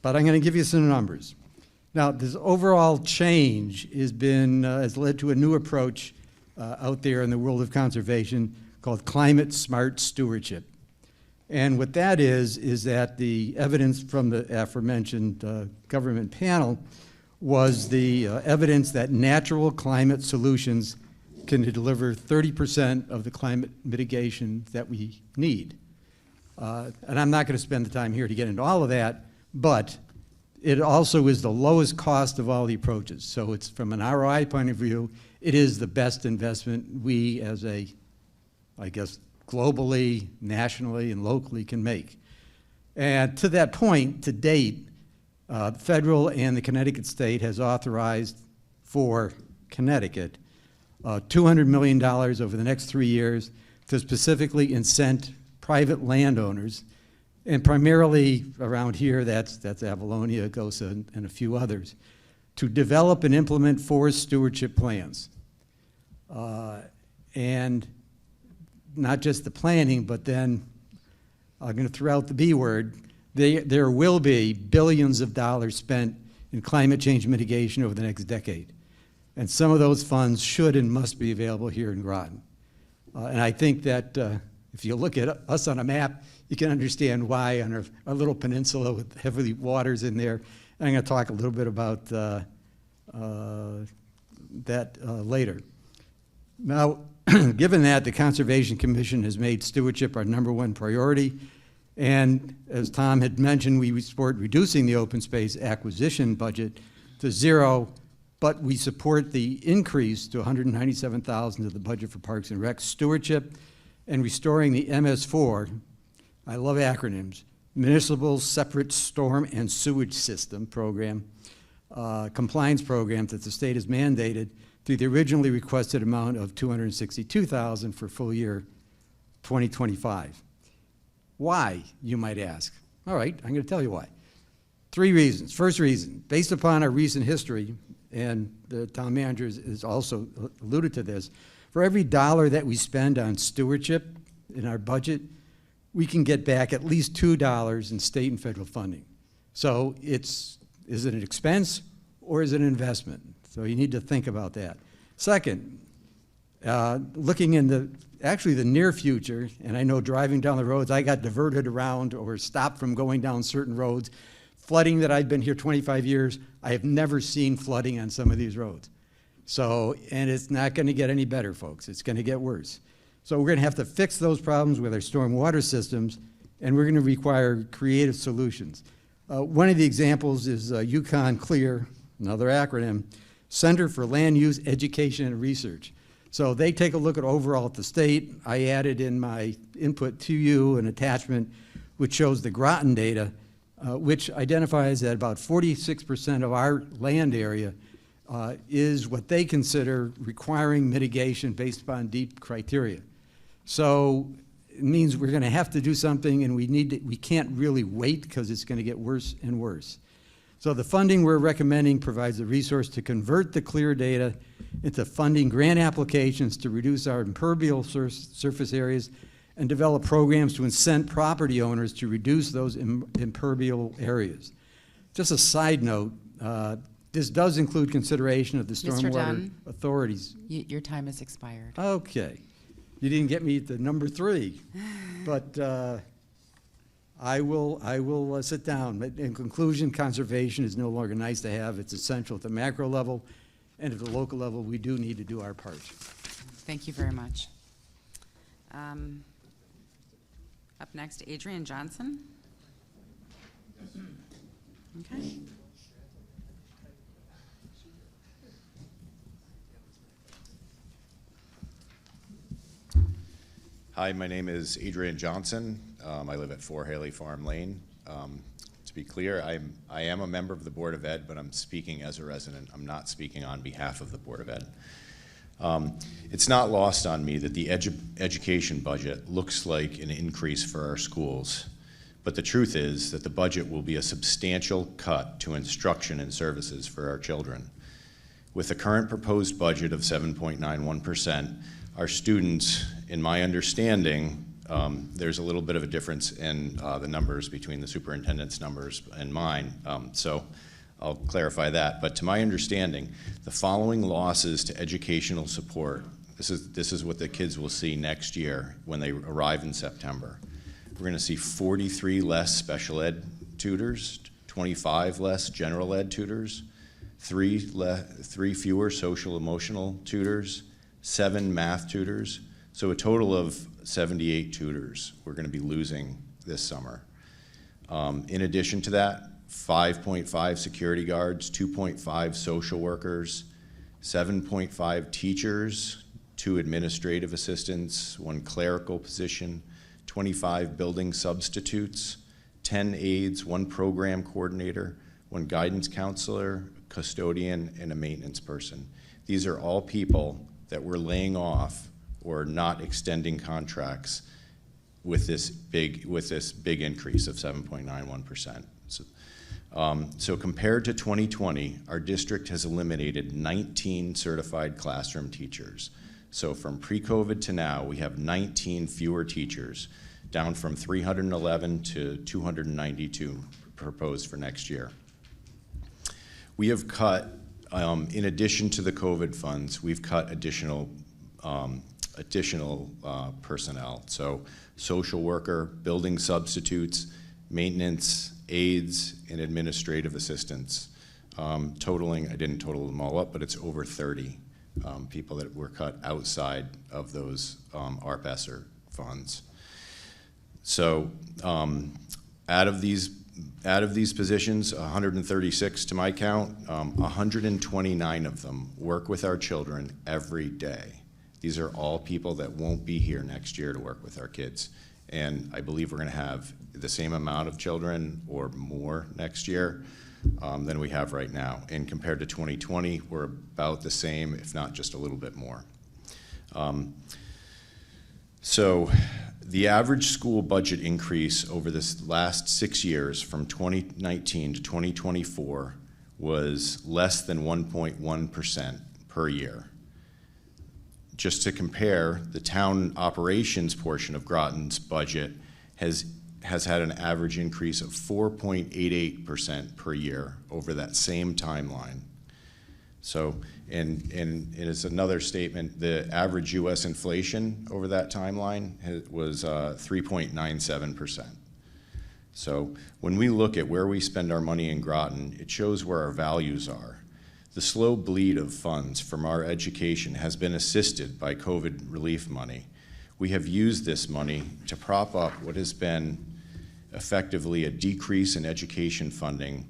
I'm going to give you some numbers. Now, this overall change has led to a new approach out there in the world of conservation called climate smart stewardship. And what that is that the evidence from the aforementioned government panel was the evidence that natural climate solutions can deliver 30% of the climate mitigation that we need. And I'm not going to spend the time here to get into all of that, but it also is the lowest cost of all the approaches. So it's, from an ROI point of view, it is the best investment we as a, I guess, globally, nationally, and locally can make. And to that point, to date, federal and the Connecticut state has authorized for Connecticut $200 million over the next 3 years to specifically incent private landowners, and primarily around here, that's Avalonia, Gosa, and a few others, to develop and implement forest stewardship plans. And not just the planning, but then, I'm going to throw out the B word, there will be billions of dollars spent in climate change mitigation over the next decade. And some of those funds should and must be available here in Groton. And I think that if you look at us on a map, you can understand why on our little peninsula with heavy waters in there. And I'm going to talk a little bit about that later. Now, given that, the Conservation Commission has made stewardship our #1 priority. And as Tom had mentioned, we support reducing the open space acquisition budget to 0, but we support the increase to $197,000 of the budget for Parks and Rec stewardship and restoring the MS4, I love acronyms, Municipal Separate Storm and Sewage System Program, compliance program that the state has mandated through the originally requested amount of $262,000 for full year 2025. Why, you might ask? All right, I'm going to tell you why. 3 reasons. First reason, based upon our recent history, and the town manager has also alluded to this, for every dollar that we spend on stewardship in our budget, we can get back at least $2 in state and federal funding. So is it an expense or is it an investment? So you need to think about that. Second, looking in the near future, and I know driving down the roads, I got diverted around or stopped from going down certain roads. Flooding that I've been here 25 years, I have never seen flooding on some of these roads. So, and it's not going to get any better, folks. It's going to get worse. So we're going to have to fix those problems with our stormwater systems, and we're going to require creative solutions. One of the examples is Yukon Clear, another acronym, Center for Land Use Education and Research. So they take a look at overall at the state. I added in my input to you an attachment which shows the Groton data, which identifies that about 46% of our land area is what they consider requiring mitigation based upon deep criteria. So it means we're going to have to do something, and we can't really wait because it's going to get worse and worse. So the funding we're recommending provides a resource to convert the clear data into funding grant applications to reduce our impervious surface areas and develop programs to incent property owners to reduce those impervious areas. Just a side note, this does include consideration of the Mr. stormwater Dunn? authorities. Your time has expired. Okay. You didn't get me to number 3, but I will sit down. But in conclusion, conservation is no longer nice to have. It's essential at the macro level, and at the local level, we do need to do our part. Thank you very much. Up next, Adrian Johnson. Okay. Hi, my name is Adrian Johnson. I live at 4 Haley Farm Lane. To be clear, I am a member of the Board of Ed, but I'm speaking as a resident. I'm not speaking on behalf of the Board of Ed. It's not lost on me that the education budget looks like an increase for our schools, but the truth is that the budget will be a substantial cut to instruction and services for our children. With the current proposed budget of 7.91%, our students, in my understanding, there's a little bit of a difference in the numbers between the superintendent's numbers and mine, so I'll clarify that. But to my understanding, the following losses to educational support, this is what the kids will see next year when they arrive in September. We're going to see 43 less special ed tutors, 25 less general ed tutors, 3 fewer social emotional tutors, 7 math tutors, so a total of 78 tutors we're going to be losing this summer. In addition to that, 5.5 security guards, 2.5 social workers, 7.5 teachers, 2 administrative assistants, 1 clerical position, 25 building substitutes, 10 aides, 1 program coordinator, 1 guidance counselor, custodian, and a maintenance person. These are all people that we're laying off or not extending contracts with this big increase of 7.91%. So compared to 2020, our district has eliminated 19 certified classroom teachers. So from pre-COVID to now, we have 19 fewer teachers, down from 311 to 292 proposed for next year. We have cut, in addition to the COVID funds, we've cut additional personnel. So social worker, building substitutes, maintenance, aides, and administrative assistants, totaling, I didn't total them all up, but it's over 30 people that were cut outside of those ARP-ESSER funds. So out of these positions, 136 to my count, 129 of them work with our children every day. These are all people that won't be here next year to work with our kids. And I believe we're going to have the same amount of children or more next year than we have right now. And compared to 2020, we're about the same, if not just a little bit more. So the average school budget increase over this last 6 years from 2019 to 2024 was less than 1.1% per year. Just to compare, the town operations portion of Groton's budget has had an average increase of 4.88% per year over that same timeline. So, and as another statement, the average U.S. inflation over that timeline was 3.97%. So when we look at where we spend our money in Groton, it shows where our values are. The slow bleed of funds from our education has been assisted by COVID relief money. We have used this money to prop up what has been effectively a decrease in education funding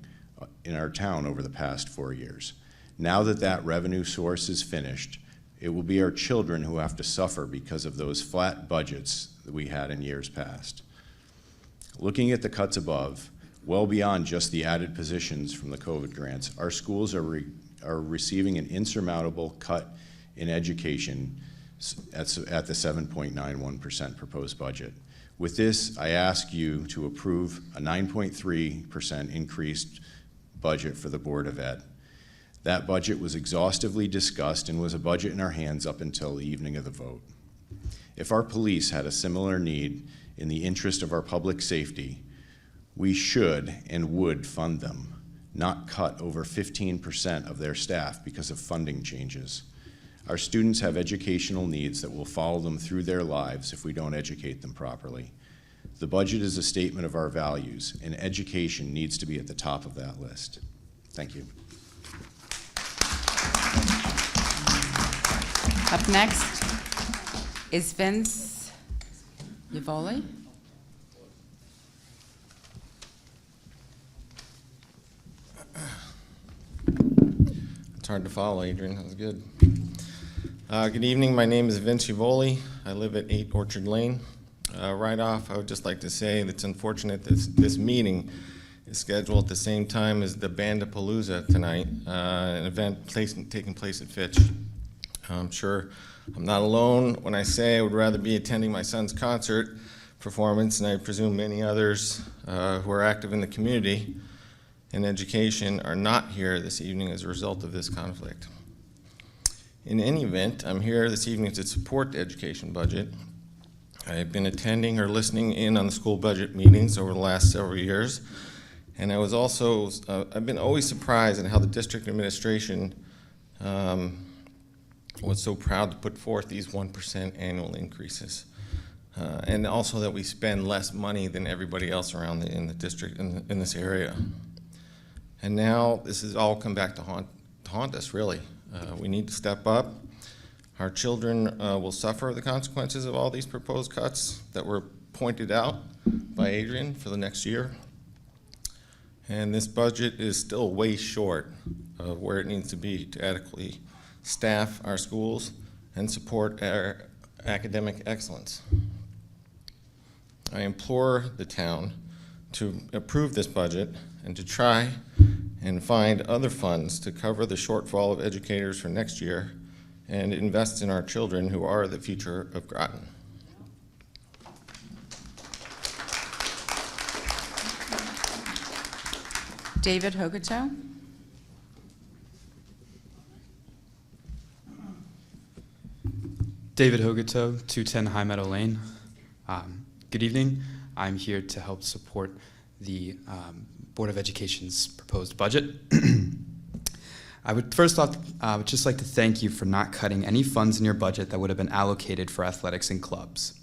in our town over the past 4 years. Now that that revenue source is finished, it will be our children who have to suffer because of those flat budgets that we had in years past. Looking at the cuts above, well beyond just the added positions from the COVID grants, our schools are receiving an insurmountable cut in education at the 7.91% proposed budget. With this, I ask you to approve a 9.3% increased budget for the Board of Ed. That budget was exhaustively discussed and was a budget in our hands up until the evening of the vote. If our police had a similar need in the interest of our public safety, we should and would fund them, not cut over 15% of their staff because of funding changes. Our students have educational needs that will follow them through their lives if we don't educate them properly. The budget is a statement of our values, and education needs to be at the top of that list. Thank you. Up next is Vince Yvoli. It's hard to follow, Adrian. That was good. Good evening. My name is Vince Yvoli. I live at 8 Orchard Lane. Right off, I would just like to say that it's unfortunate that this meeting is scheduled at the same time as the Bandapalooza tonight, an event taking place at Fitch. I'm sure I'm not alone when I say I would rather be attending my son's concert performance, and I presume many others who are active in the community and education are not here this evening as a result of this conflict. In any event, I'm here this evening to support the education budget. I've been attending or listening in on the school budget meetings over the last several years, and I was also, I've been always surprised at how the district administration was so proud to put forth these 1% annual increases. And also that we spend less money than everybody else around in the district in this area. And now this has all come back to haunt us, really. We need to step up. Our children will suffer the consequences of all these proposed cuts that were pointed out by Adrian for the next year. And this budget is still way short of where it needs to be to adequately staff our schools and support our academic excellence. I implore the town to approve this budget and to try and find other funds to cover the shortfall of educators for next year and it invests in our children who are the future of Groton. David Hogato? David Hogato, 210 High Meadow Lane. Good evening. I'm here to help support the Board of Education's proposed budget. I would first off, I would just like to thank you for not cutting any funds in your budget that would have been allocated for athletics and clubs.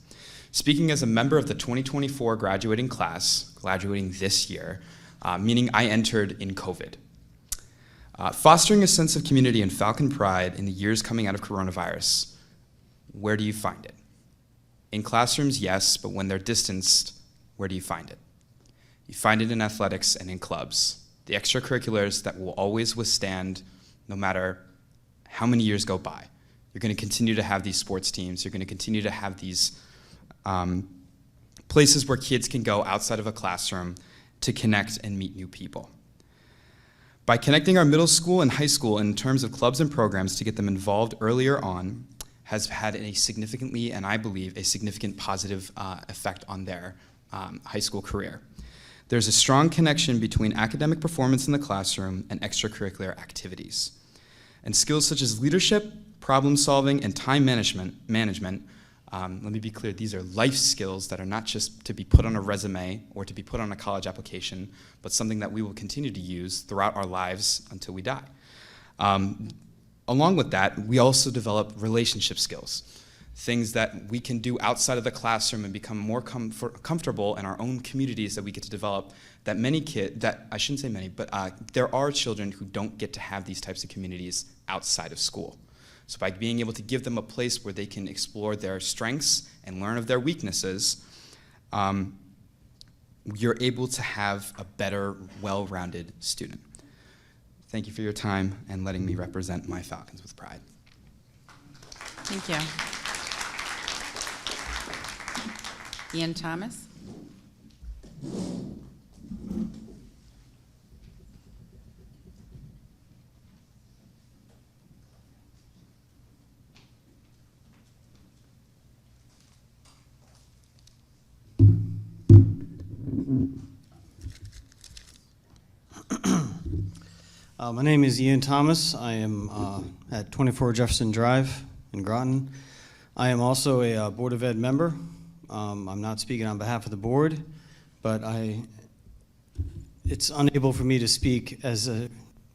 Speaking as a member of the 2024 graduating class, graduating this year, meaning I entered in COVID. Fostering a sense of community and Falcon pride in the years coming out of coronavirus, where do you find it? In classrooms, yes, but when they're distanced, where do you find it? You find it in athletics and in clubs, the extracurriculars that will always withstand no matter how many years go by. You're going to continue to have these sports teams. You're going to continue to have these places where kids can go outside of a classroom to connect and meet new people. By connecting our middle school and high school in terms of clubs and programs to get them involved earlier on has had a significantly, and I believe, a significant positive effect on their high school career. There's a strong connection between academic performance in the classroom and extracurricular activities. And skills such as leadership, problem solving, and time management, let me be clear, these are life skills that are not just to be put on a resume or to be put on a college application, but something that we will continue to use throughout our lives until we die. Along with that, we also develop relationship skills, things that we can do outside of the classroom and become more comfortable in our own communities that we get to develop, that many kids, that I shouldn't say many, but there are children who don't get to have these types of communities outside of school. So by being able to give them a place where they can explore their strengths and learn of their weaknesses, you're able to have a better, well-rounded student. Thank you for your time and letting me represent my Falcons with pride. Thank you. Ian Thomas? My name is Ian Thomas. I am at 24 Jefferson Drive in Groton. I am also a Board of Ed member. I'm not speaking on behalf of the board, but it's unable for me to speak as a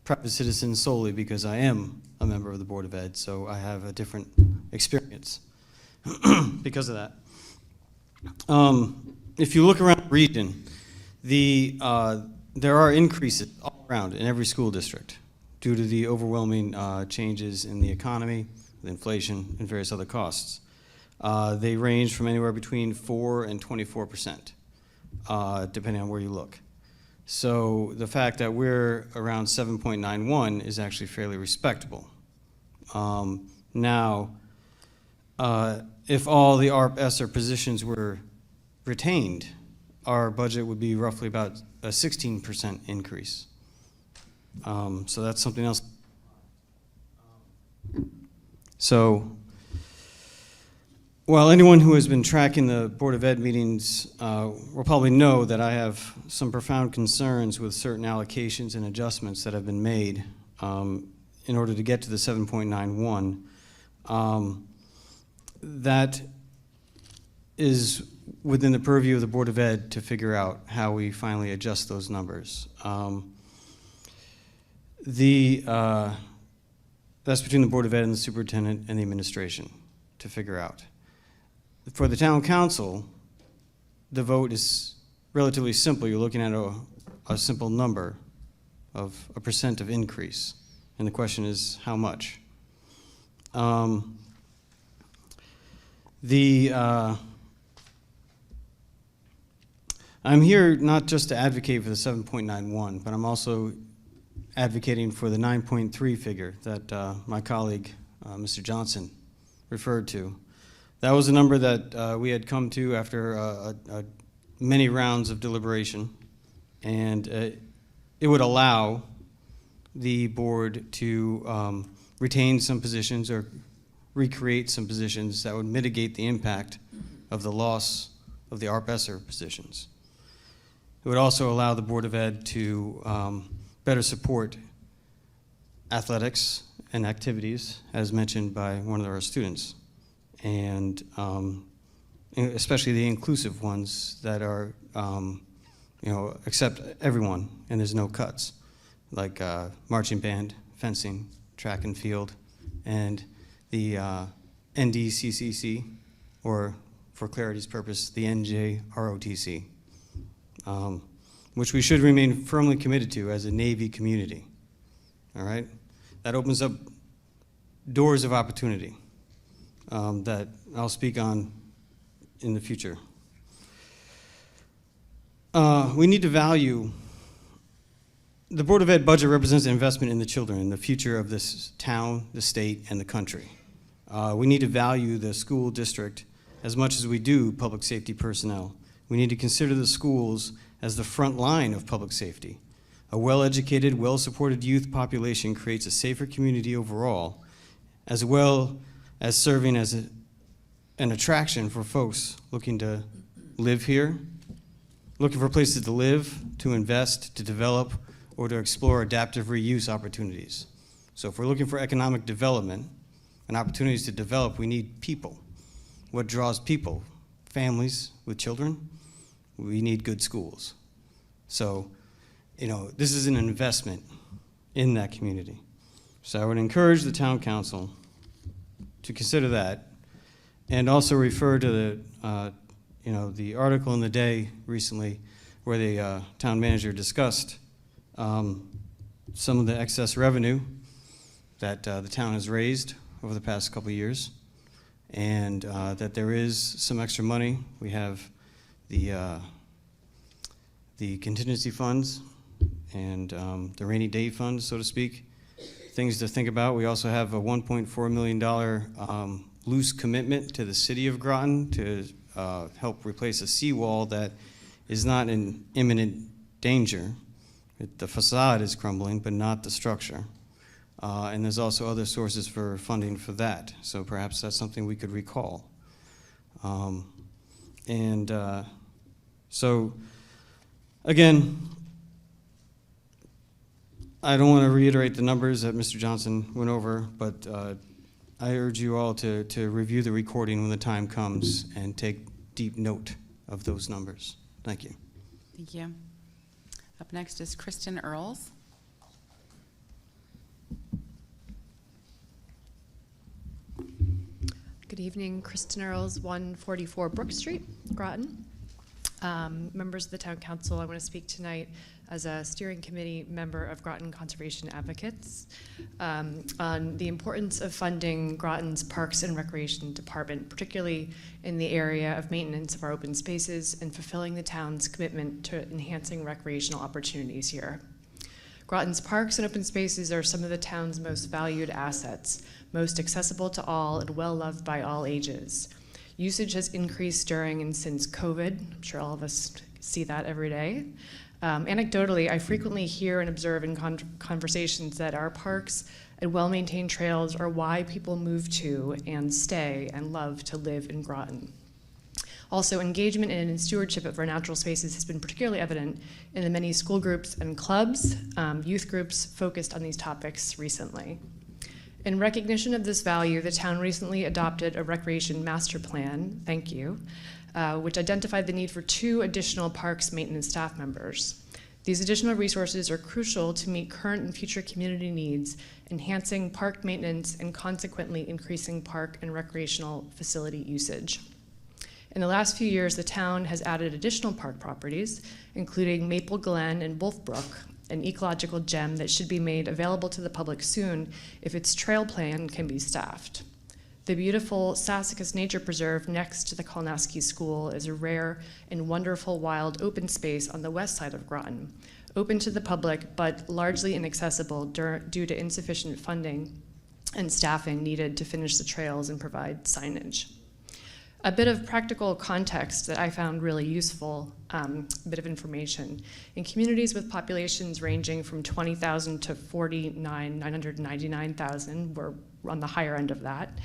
private citizen solely because I am a member of the Board of Ed, so I have a different experience because of that. If you look around the region, there are increases all around in every school district due to the overwhelming changes in the economy, with inflation, and various other costs. They range from anywhere between 4% and 24%, depending on where you look. So the fact that we're around 7.91 is actually fairly respectable. Now, if all the ARP-ESSER positions were retained, our budget would be roughly about a 16% increase. So that's something else. So while anyone who has been tracking the Board of Ed meetings will probably know that I have some profound concerns with certain allocations and adjustments that have been made in order to get to the 7.91. That is within the purview of the Board of Ed to figure out how we finally adjust those numbers. That's between the Board of Ed and the superintendent and the administration to figure out. For the town council, the vote is relatively simple. You're looking at a simple number of a % of increase, and the question is how much. I'm here not just to advocate for the 7.91, but I'm also advocating for the 9.3 figure that my colleague, Mr. Johnson, referred to. That was a number that we had come to after many rounds of deliberation, and it would allow the board to retain some positions or recreate some positions that would mitigate the impact of the loss of the ARP-ESSER positions. It would also allow the Board of Ed to better support athletics and activities, as mentioned by one of our students, and especially the inclusive ones that are, accept everyone and there's no cuts, like marching band, fencing, track and field, and the NDCCC, or for clarity's purpose, the NJROTC, which we should remain firmly committed to as a Navy community. All right? That opens up doors of opportunity that I'll speak on in the future. We need to value, the Board of Ed budget represents an investment in the children, in the future of this town, the state, and the country. We need to value the school district as much as we do public safety personnel. We need to consider the schools as the front line of public safety. A well-educated, well-supported youth population creates a safer community overall, as well as serving as an attraction for folks looking to live here, looking for places to live, to invest, to develop, or to explore adaptive reuse opportunities. So if we're looking for economic development and opportunities to develop, we need people. What draws people? Families with children. We need good schools. So, this is an investment in that community. So I would encourage the town council to consider that, and also refer to the article in the Day recently where the town manager discussed some of the excess revenue that the town has raised over the past couple of years, and that there is some extra money. We have the contingency funds and the rainy day fund, so to speak, things to think about. We also have a $1.4 million loose commitment to the city of Groton to help replace a seawall that is not in imminent danger. The facade is crumbling, but not the structure. And there's also other sources for funding for that, so perhaps that's something we could recall. So, again, I don't want to reiterate the numbers that Mr. Johnson went over, but I urge you all to review the recording when the time comes and take deep note of those numbers. Thank you. Thank you. Up next is Kristen Earls. Good evening, Kristen Earls, 144 Brook Street, Groton. Members of the Town Council, I want to speak tonight as a steering committee member of Groton Conservation Advocates on the importance of funding Groton's Parks and Recreation Department, particularly in the area of maintenance of our open spaces and fulfilling the town's commitment to enhancing recreational opportunities here. Groton's parks and open spaces are some of the town's most valued assets, most accessible to all and well-loved by all ages. Usage has increased during and since COVID. I'm sure all of us see that every day. Anecdotally, I frequently hear and observe in conversations that our parks and well-maintained trails are why people move to and stay and love to live in Groton. Also, engagement in and stewardship of our natural spaces has been particularly evident in the many school groups and clubs, youth groups focused on these topics recently. In recognition of this value, the town recently adopted a recreation master plan, thank you, which identified the need for 2 additional parks maintenance staff members. These additional resources are crucial to meet current and future community needs, enhancing park maintenance and consequently increasing park and recreational facility usage. In the last few years, the town has added additional park properties, including Maple Glen and Wolfbrook, an ecological gem that should be made available to the public soon if its trail plan can be staffed. The beautiful Sassacus Nature Preserve next to the Kolnaski School is a rare and wonderful wild open space on the west side of Groton, open to the public but largely inaccessible due to insufficient funding and staffing needed to finish the trails and provide signage. A bit of practical context that I found really useful, a bit of information. In communities with populations ranging from 20,000 to 999,000, we're on the higher end of that,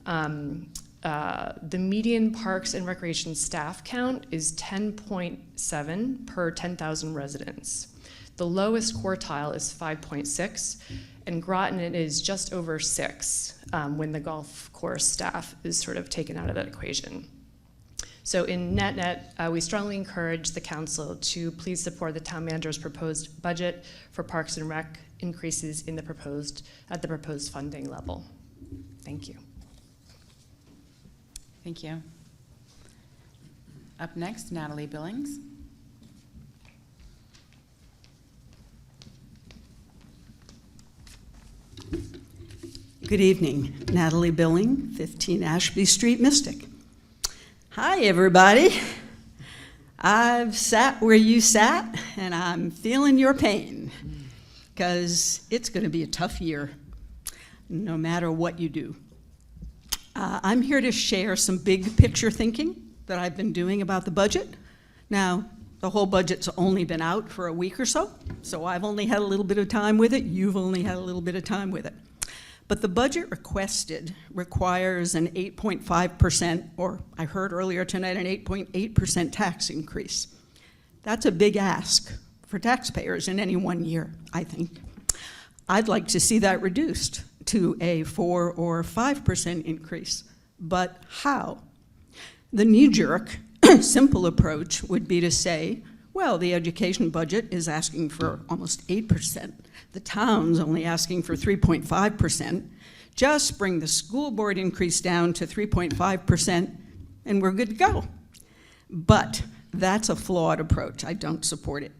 The median Parks and Recreation staff count is 10.7 per 10,000 residents. The lowest quartile is 5.6, and Groton it is just over 6 when the golf course staff is sort of taken out of that equation. So in net-net, we strongly encourage the council to please support the town manager's proposed budget for Parks and Rec increases in the proposed funding level. Thank you. Thank you. Up next, Natalie Billings. Good evening. Natalie Billing, 15 Ashby Street, Mystic. Hi, everybody. I've sat where you sat, and I'm feeling your pain, because it's going to be a tough year, no matter what you do. I'm here to share some big picture thinking that I've been doing about the budget. Now, the whole budget's only been out for a week or so I've only had a little bit of time with it. You've only had a little bit of time with it. But the budget requested requires an 8.5%, or I heard earlier tonight, an 8.8% tax increase. That's a big ask for taxpayers in any one year, I think. I'd like to see that reduced to a 4 or 5% increase, but how? The knee-jerk, simple approach would be to say, well, the education budget is asking for almost 8%. The town's only asking for 3.5%. Just bring the school board increase down to 3.5%, and we're good to go. But that's a flawed approach. I don't support it.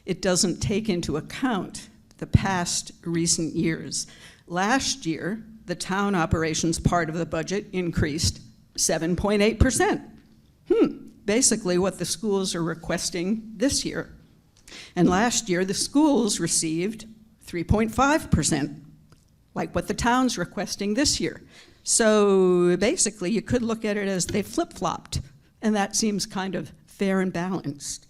It doesn't take into account the past recent years. Last year, the town operations part of the budget increased 7.8%. Basically what the schools are requesting this year. And last year, the schools received 3.5%, like what the town's requesting this year. So basically, you could look at it as they flip-flopped, and that seems kind of fair and balanced.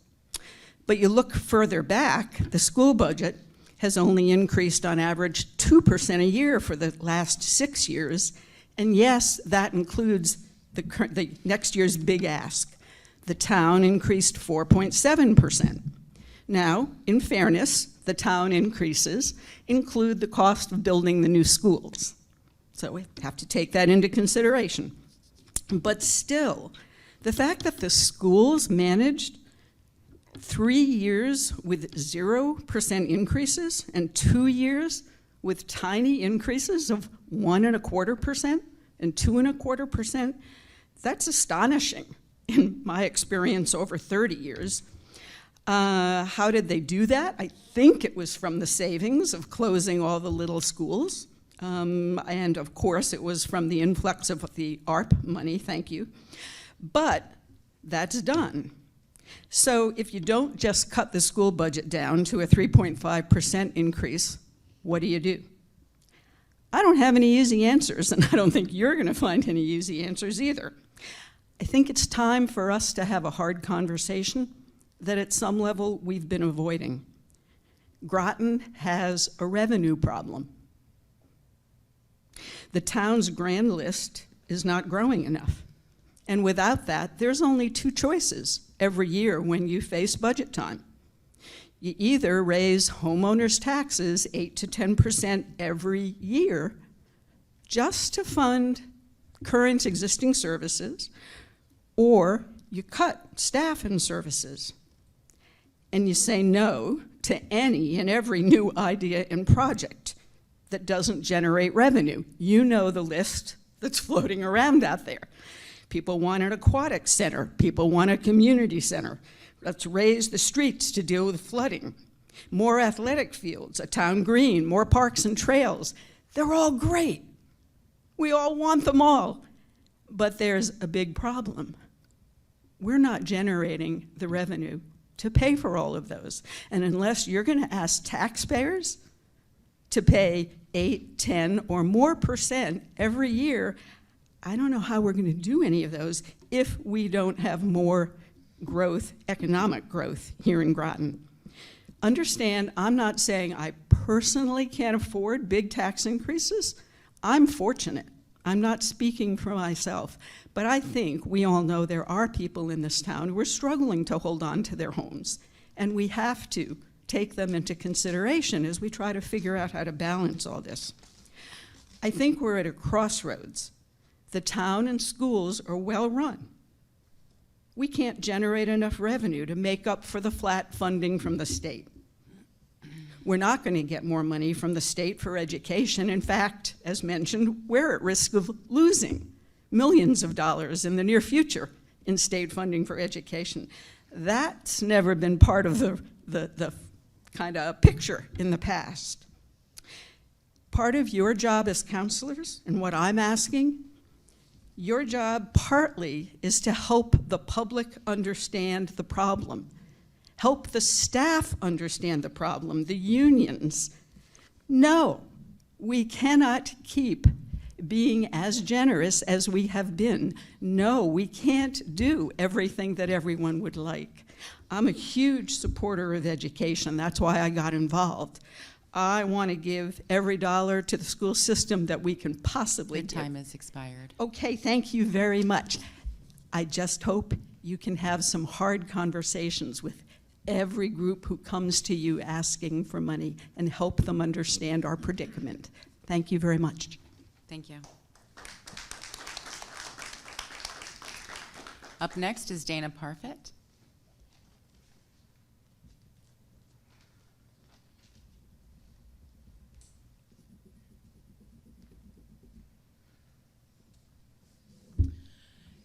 But you look further back, the school budget has only increased on average 2% a year for the last 6 years, and yes, that includes the next year's big ask. The town increased 4.7%. Now, in fairness, the town increases include the cost of building the new schools. So we have to take that into consideration. But still, the fact that the schools managed 3 years with 0% increases and 2 years with tiny increases of 1.25% and 2.25%, that's astonishing in my experience over 30 years. How did they do that? I think it was from the savings of closing all the little schools. And of course, it was from the influx of the ARP money, thank you. But that's done. So if you don't just cut the school budget down to a 3.5% increase, what do? I don't have any easy answers, and I don't think you're going to find any easy answers either. I think it's time for us to have a hard conversation that at some level we've been avoiding. Groton has a revenue problem. The town's grand list is not growing enough. And without that, there's only 2 choices every year when you face budget time. You either raise homeowners' taxes 8 to 10% every year just to fund current existing services, or you cut staff and services. And you say no to any and every new idea and project that doesn't generate revenue. You know the list that's floating around out there. People want an aquatic center. People want a community center. Let's raise the streets to deal with flooding. More athletic fields, a town green, more parks and trails. They're all great. We all want them all. But there's a big problem. We're not generating the revenue to pay for all of those. And unless you're going to ask taxpayers to pay 8, 10, or more % every year, I don't know how we're going to do any of those if we don't have more growth, economic growth here in Groton. Understand, I'm not saying I personally can't afford big tax increases. I'm fortunate. I'm not speaking for myself, but I think we all know there are people in this town who are struggling to hold on to their homes, and we have to take them into consideration as we try to figure out how to balance all this. I think we're at a crossroads. The town and schools are well run. We can't generate enough revenue to make up for the flat funding from the state. We're not going to get more money from the state for education. In fact, as mentioned, we're at risk of losing millions of dollars in the near future in state funding for education. That's never been part of the kind of picture in the past. Part of your job as counselors, and what I'm asking, your job partly is to help the public understand the problem, help the staff understand the problem, the unions. No, we cannot keep being as generous as we have been. No, we can't do everything that everyone would like. I'm a huge supporter of education. That's why I got involved. I want to give every dollar to the school system that we can possibly give. Time has expired. Okay, thank you very much. I just hope you can have some hard conversations with every group who comes to you asking for money and help them understand our predicament. Thank you very much. Thank you. Up next is Dana Parfit.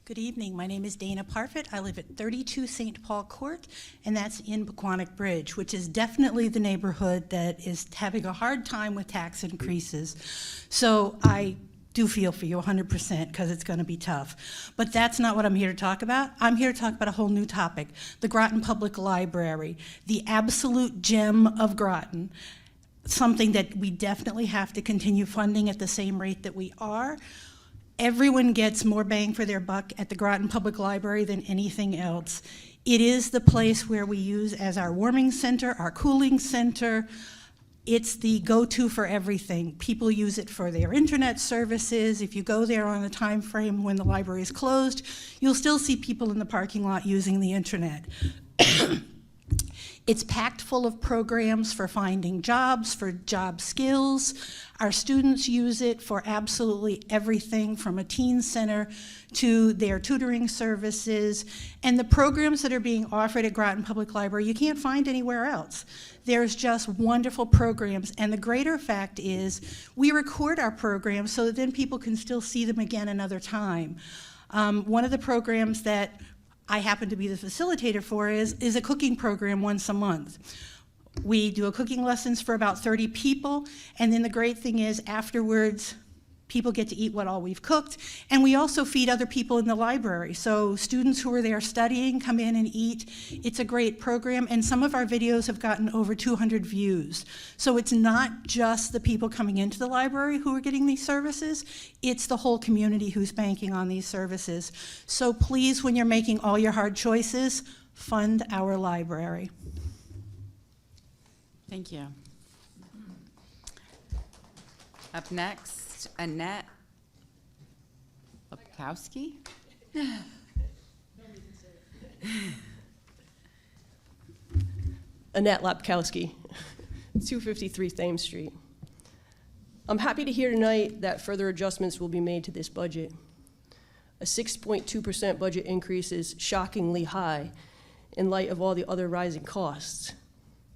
Good evening. My name is Dana Parfit. I live at 32 St. Paul Court, and that's in Pequannock Bridge, which is definitely the neighborhood that is having a hard time with tax increases. So I do feel for you 100% because it's going to be tough. But that's not what I'm here to talk about. I'm here to talk about a whole new topic, the Groton Public Library, the absolute gem of Groton, something that we definitely have to continue funding at the same rate that we are. Everyone gets more bang for their buck at the Groton Public Library than anything else. It is the place where we use as our warming center, our cooling center. It's the go-to for everything. People use it for their internet services. If you go there on a time frame when the library is closed, you'll still see people in the parking lot using the internet. It's packed full of programs for finding jobs, for job skills. Our students use it for absolutely everything from a teen center to their tutoring services. And the programs that are being offered at Groton Public Library, you can't find anywhere else. There's just wonderful programs. And the greater fact is we record our programs so that then people can still see them again another time. One of the programs that I happen to be the facilitator for is a cooking program once a month. We do a cooking lessons for about 30 people, and then the great thing is afterwards, people get to eat what all we've cooked, and we also feed other people in the library. So students who are there studying come in and eat. It's a great program, and some of our videos have gotten over 200 views. So it's not just the people coming into the library who are getting these services, it's the whole community who's banking on these services. So please, when you're making all your hard choices, fund our library. Thank you. Up next, Annette Lipkowski. Annette Lapkowski, 253 Thames Street. I'm happy to hear tonight that further adjustments will be made to this budget. A 6.2% budget increase is shockingly high in light of all the other rising costs.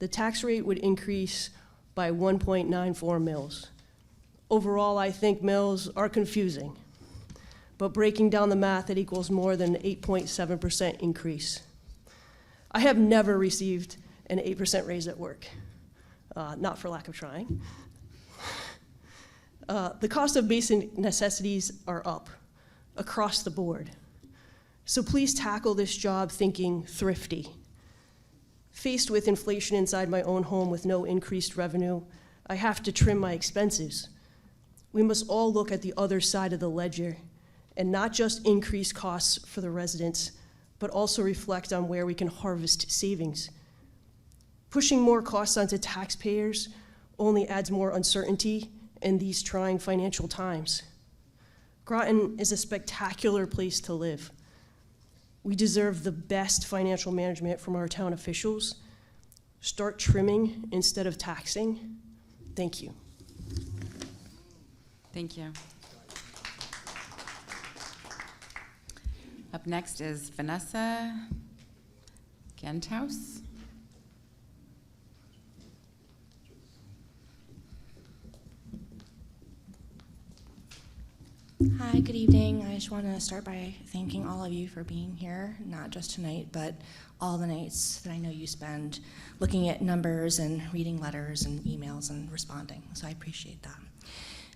The tax rate would increase by 1.94 mils. Overall, I think mills are confusing, but breaking down the math, it equals more than an 8.7% increase. I have never received an 8% raise at work, not for lack of trying. The cost of basic necessities are up across the board. So please tackle this job thinking thrifty. Faced with inflation inside my own home with no increased revenue, I have to trim my expenses. We must all look at the other side of the ledger and not just increase costs for the residents, but also reflect on where we can harvest savings. Pushing more costs onto taxpayers only adds more uncertainty in these trying financial times. Groton is a spectacular place to live. We deserve the best financial management from our town officials. Start trimming instead of taxing. Thank you. Thank you. Up next is Vanessa Genthaus. Hi, good evening. I just want to start by thanking all of you for being here, not just tonight, but all the nights that I know you spend looking at numbers and reading letters and emails and responding. So I appreciate that.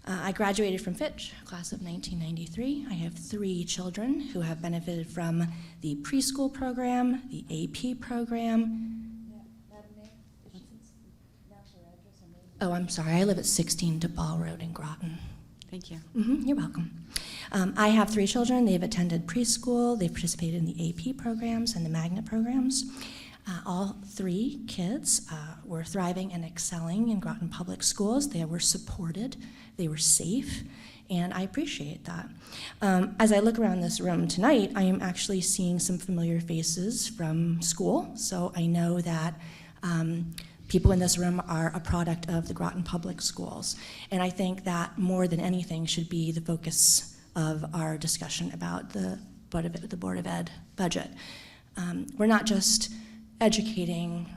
I graduated from Fitch, class of 1993. I have 3 children who have benefited from the preschool program, the AP program. Oh, I'm sorry. I live at 16 DePaul Road in Groton. Thank you. You're welcome. I have 3 children. They've attended preschool. They've participated in the AP programs and the magnet programs. All 3 kids were thriving and excelling in Groton Public Schools. They were supported. They were safe, and I appreciate that. As I look around this room tonight, I am actually seeing some familiar faces from school, so I know that people in this room are a product of the Groton Public Schools. And I think that more than anything should be the focus of our discussion about the Board of Ed budget. We're not just educating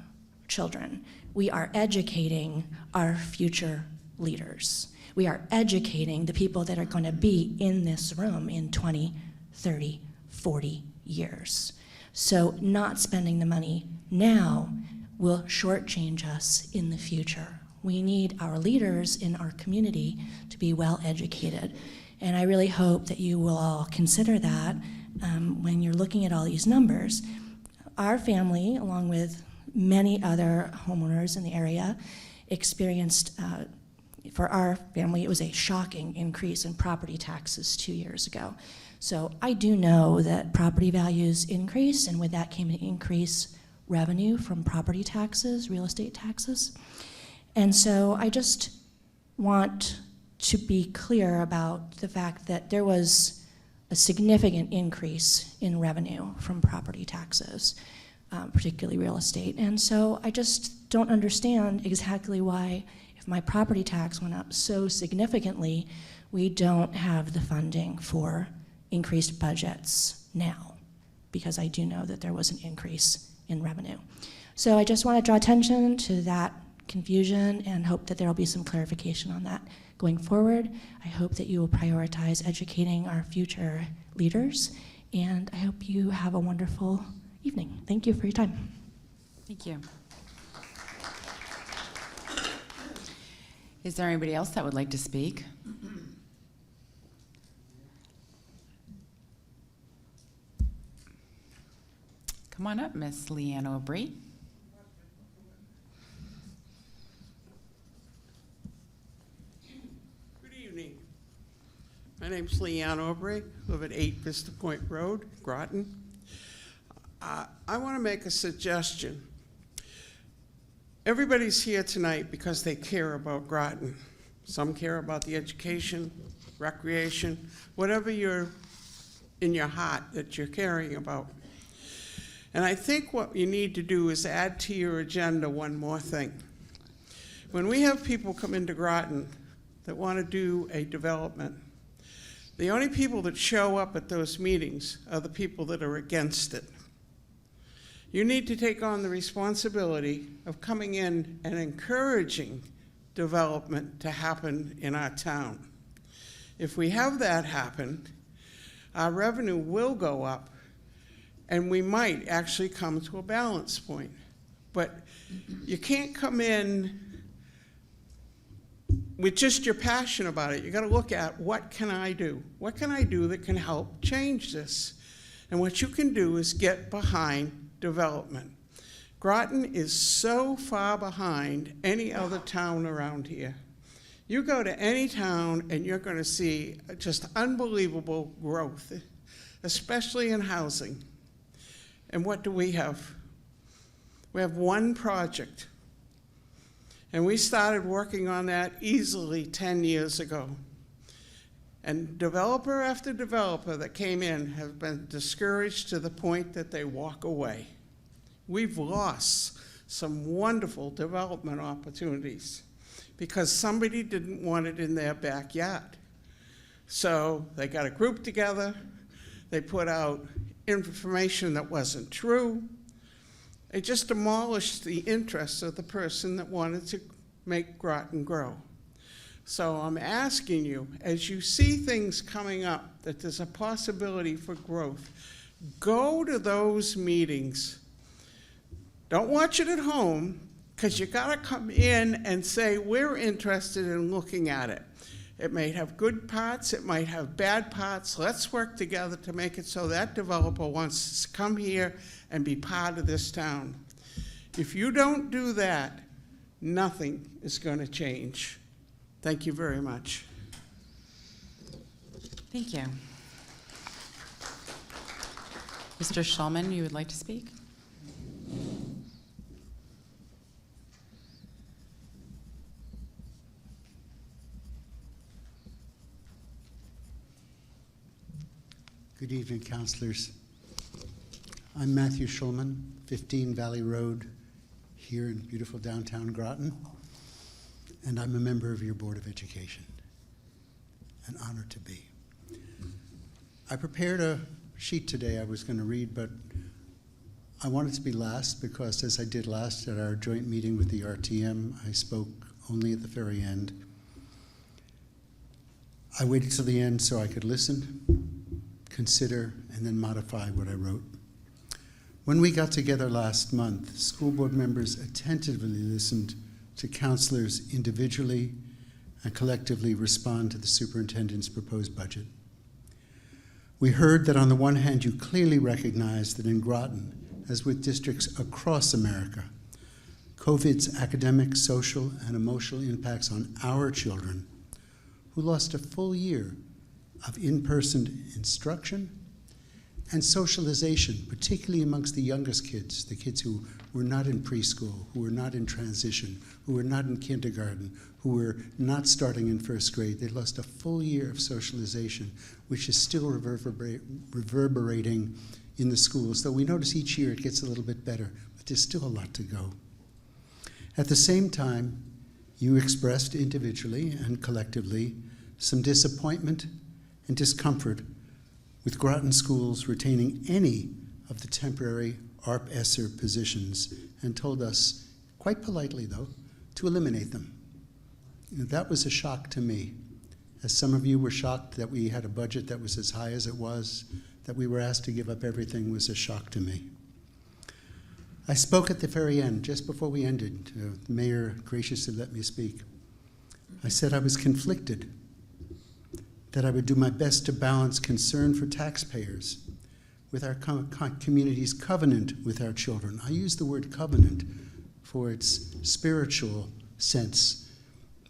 children. We are educating our future leaders. We are educating the people that are going to be in this room in 20, 30, 40 years. So not spending the money now will shortchange us in the future. We need our leaders in our community to be well educated. And I really hope that you will all consider that when you're looking at all these numbers. Our family, along with many other homeowners in the area, experienced, for our family, it was a shocking increase in property taxes 2 years ago. So I do know that property values increase, and with that came an increase revenue from property taxes, real estate taxes. And so I just want to be clear about the fact that there was a significant increase in revenue from property taxes, particularly real estate. And so I just don't understand exactly why, if my property tax went up so significantly, we don't have the funding for increased budgets now, because I do know that there was an increase in revenue. So I just want to draw attention to that confusion and hope that there will be some clarification on that going forward. I hope that you will prioritize educating our future leaders, and I hope you have a wonderful evening. Thank you for your time. Thank you. Is there anybody else that would like to speak? Come on up, Miss Leanne O'Brien. Good evening. My name's Leanne Aubrey, live at 8 Vista Point Road, Groton. I want to make a suggestion. Everybody's here tonight because they care about Groton. Some care about the education, recreation, whatever you're in your heart that you're caring about. And I think what you need to do is add to your agenda one more thing. When we have people come into Groton that want to do a development, the only people that show up at those meetings are the people that are against it. You need to take on the responsibility of coming in and encouraging development to happen in our town. If we have that happen, our revenue will go up, and we might actually come to a balance point. But you can't come in with just your passion about it. You got to look at, what can I do? What can I do that can help change this? And what you can do is get behind development. Groton is so far behind any other town around here. You go to any town and you're going to see just unbelievable growth, especially in housing. And what do we have? We have one project. And we started working on that easily 10 years ago. And developer after developer that came in have been discouraged to the point that they walk away. We've lost some wonderful development opportunities because somebody didn't want it in their backyard. So they got a group together, they put out information that wasn't true. They just demolished the interests of the person that wanted to make Groton grow. So I'm asking you, as you see things coming up, that there's a possibility for growth, go to those meetings. Don't watch it at home, because you gotta come in and say, we're interested in looking at it. It may have good parts, it might have bad parts. Let's work together to make it so that developer wants to come here and be part of this town. If you don't do that, nothing is gonna change. Thank you very much. Thank you. Mr. Shulman, you would like to speak? Good evening, councilors. I'm Matthew Shulman, 15 Valley Road, here in beautiful downtown Groton, and I'm a member of your Board of Education. An honor to be. I prepared a sheet today I was going to read, but I wanted to be last because, as I did last at our joint meeting with the RTM, I spoke only at the very end. I waited till the end so I could listen, consider, and then modify what I wrote. When we got together last month, school board members attentively listened to counselors individually and collectively respond to the superintendent's proposed budget. We heard that on the one hand, you clearly recognize that in Groton, as with districts across America, COVID's academic, social, and emotional impacts on our children, who lost a full year of in-person instruction and socialization, particularly amongst the youngest kids, the kids who were not in preschool, who were not in transition, who were not in kindergarten, who were not starting in first grade. They lost a full year of socialization, which is still reverberating in the schools, though we notice each year it gets a little bit better, but there's still a lot to go. At the same time, you expressed individually and collectively some disappointment and discomfort with Groton schools retaining any of the temporary ARP-ESSER positions and told us, quite politely though, to eliminate them. And that was a shock to me. As some of you were shocked that we had a budget that was as high as it was, that we were asked to give up everything was a shock to me. I spoke at the very end, just before we ended. The mayor graciously let me speak. I said I was conflicted, that I would do my best to balance concern for taxpayers with our community's covenant with our children. I use the word covenant for its spiritual sense,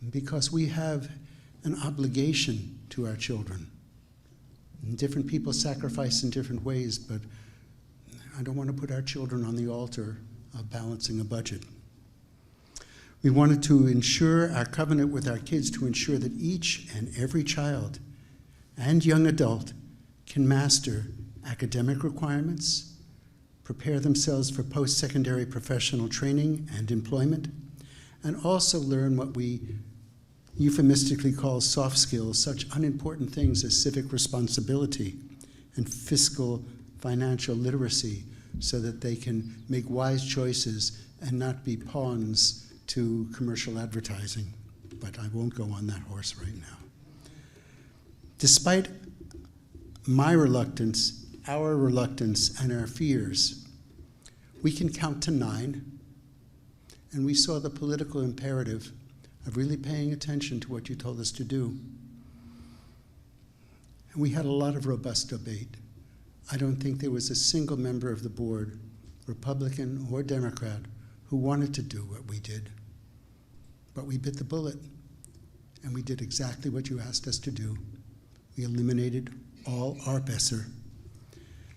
because we have an obligation to our children. And different people sacrifice in different ways, but I don't want to put our children on the altar of balancing a budget. We wanted to ensure our covenant with our kids to ensure that each and every child and young adult can master academic requirements, prepare themselves for post-secondary professional training and employment, and also learn what we euphemistically call soft skills, such unimportant things as civic responsibility and fiscal financial literacy, so that they can make wise choices and not be pawns to commercial advertising. But I won't go on that horse right now. Despite my reluctance, our reluctance, and our fears, we can count to 9, and we saw the political imperative of really paying attention to what you told us to do. And we had a lot of robust debate. I don't think there was a single member of the board, Republican or Democrat, who wanted to do what we did. But we bit the bullet, and we did exactly what you asked us to do. We eliminated all ARP-ESSER.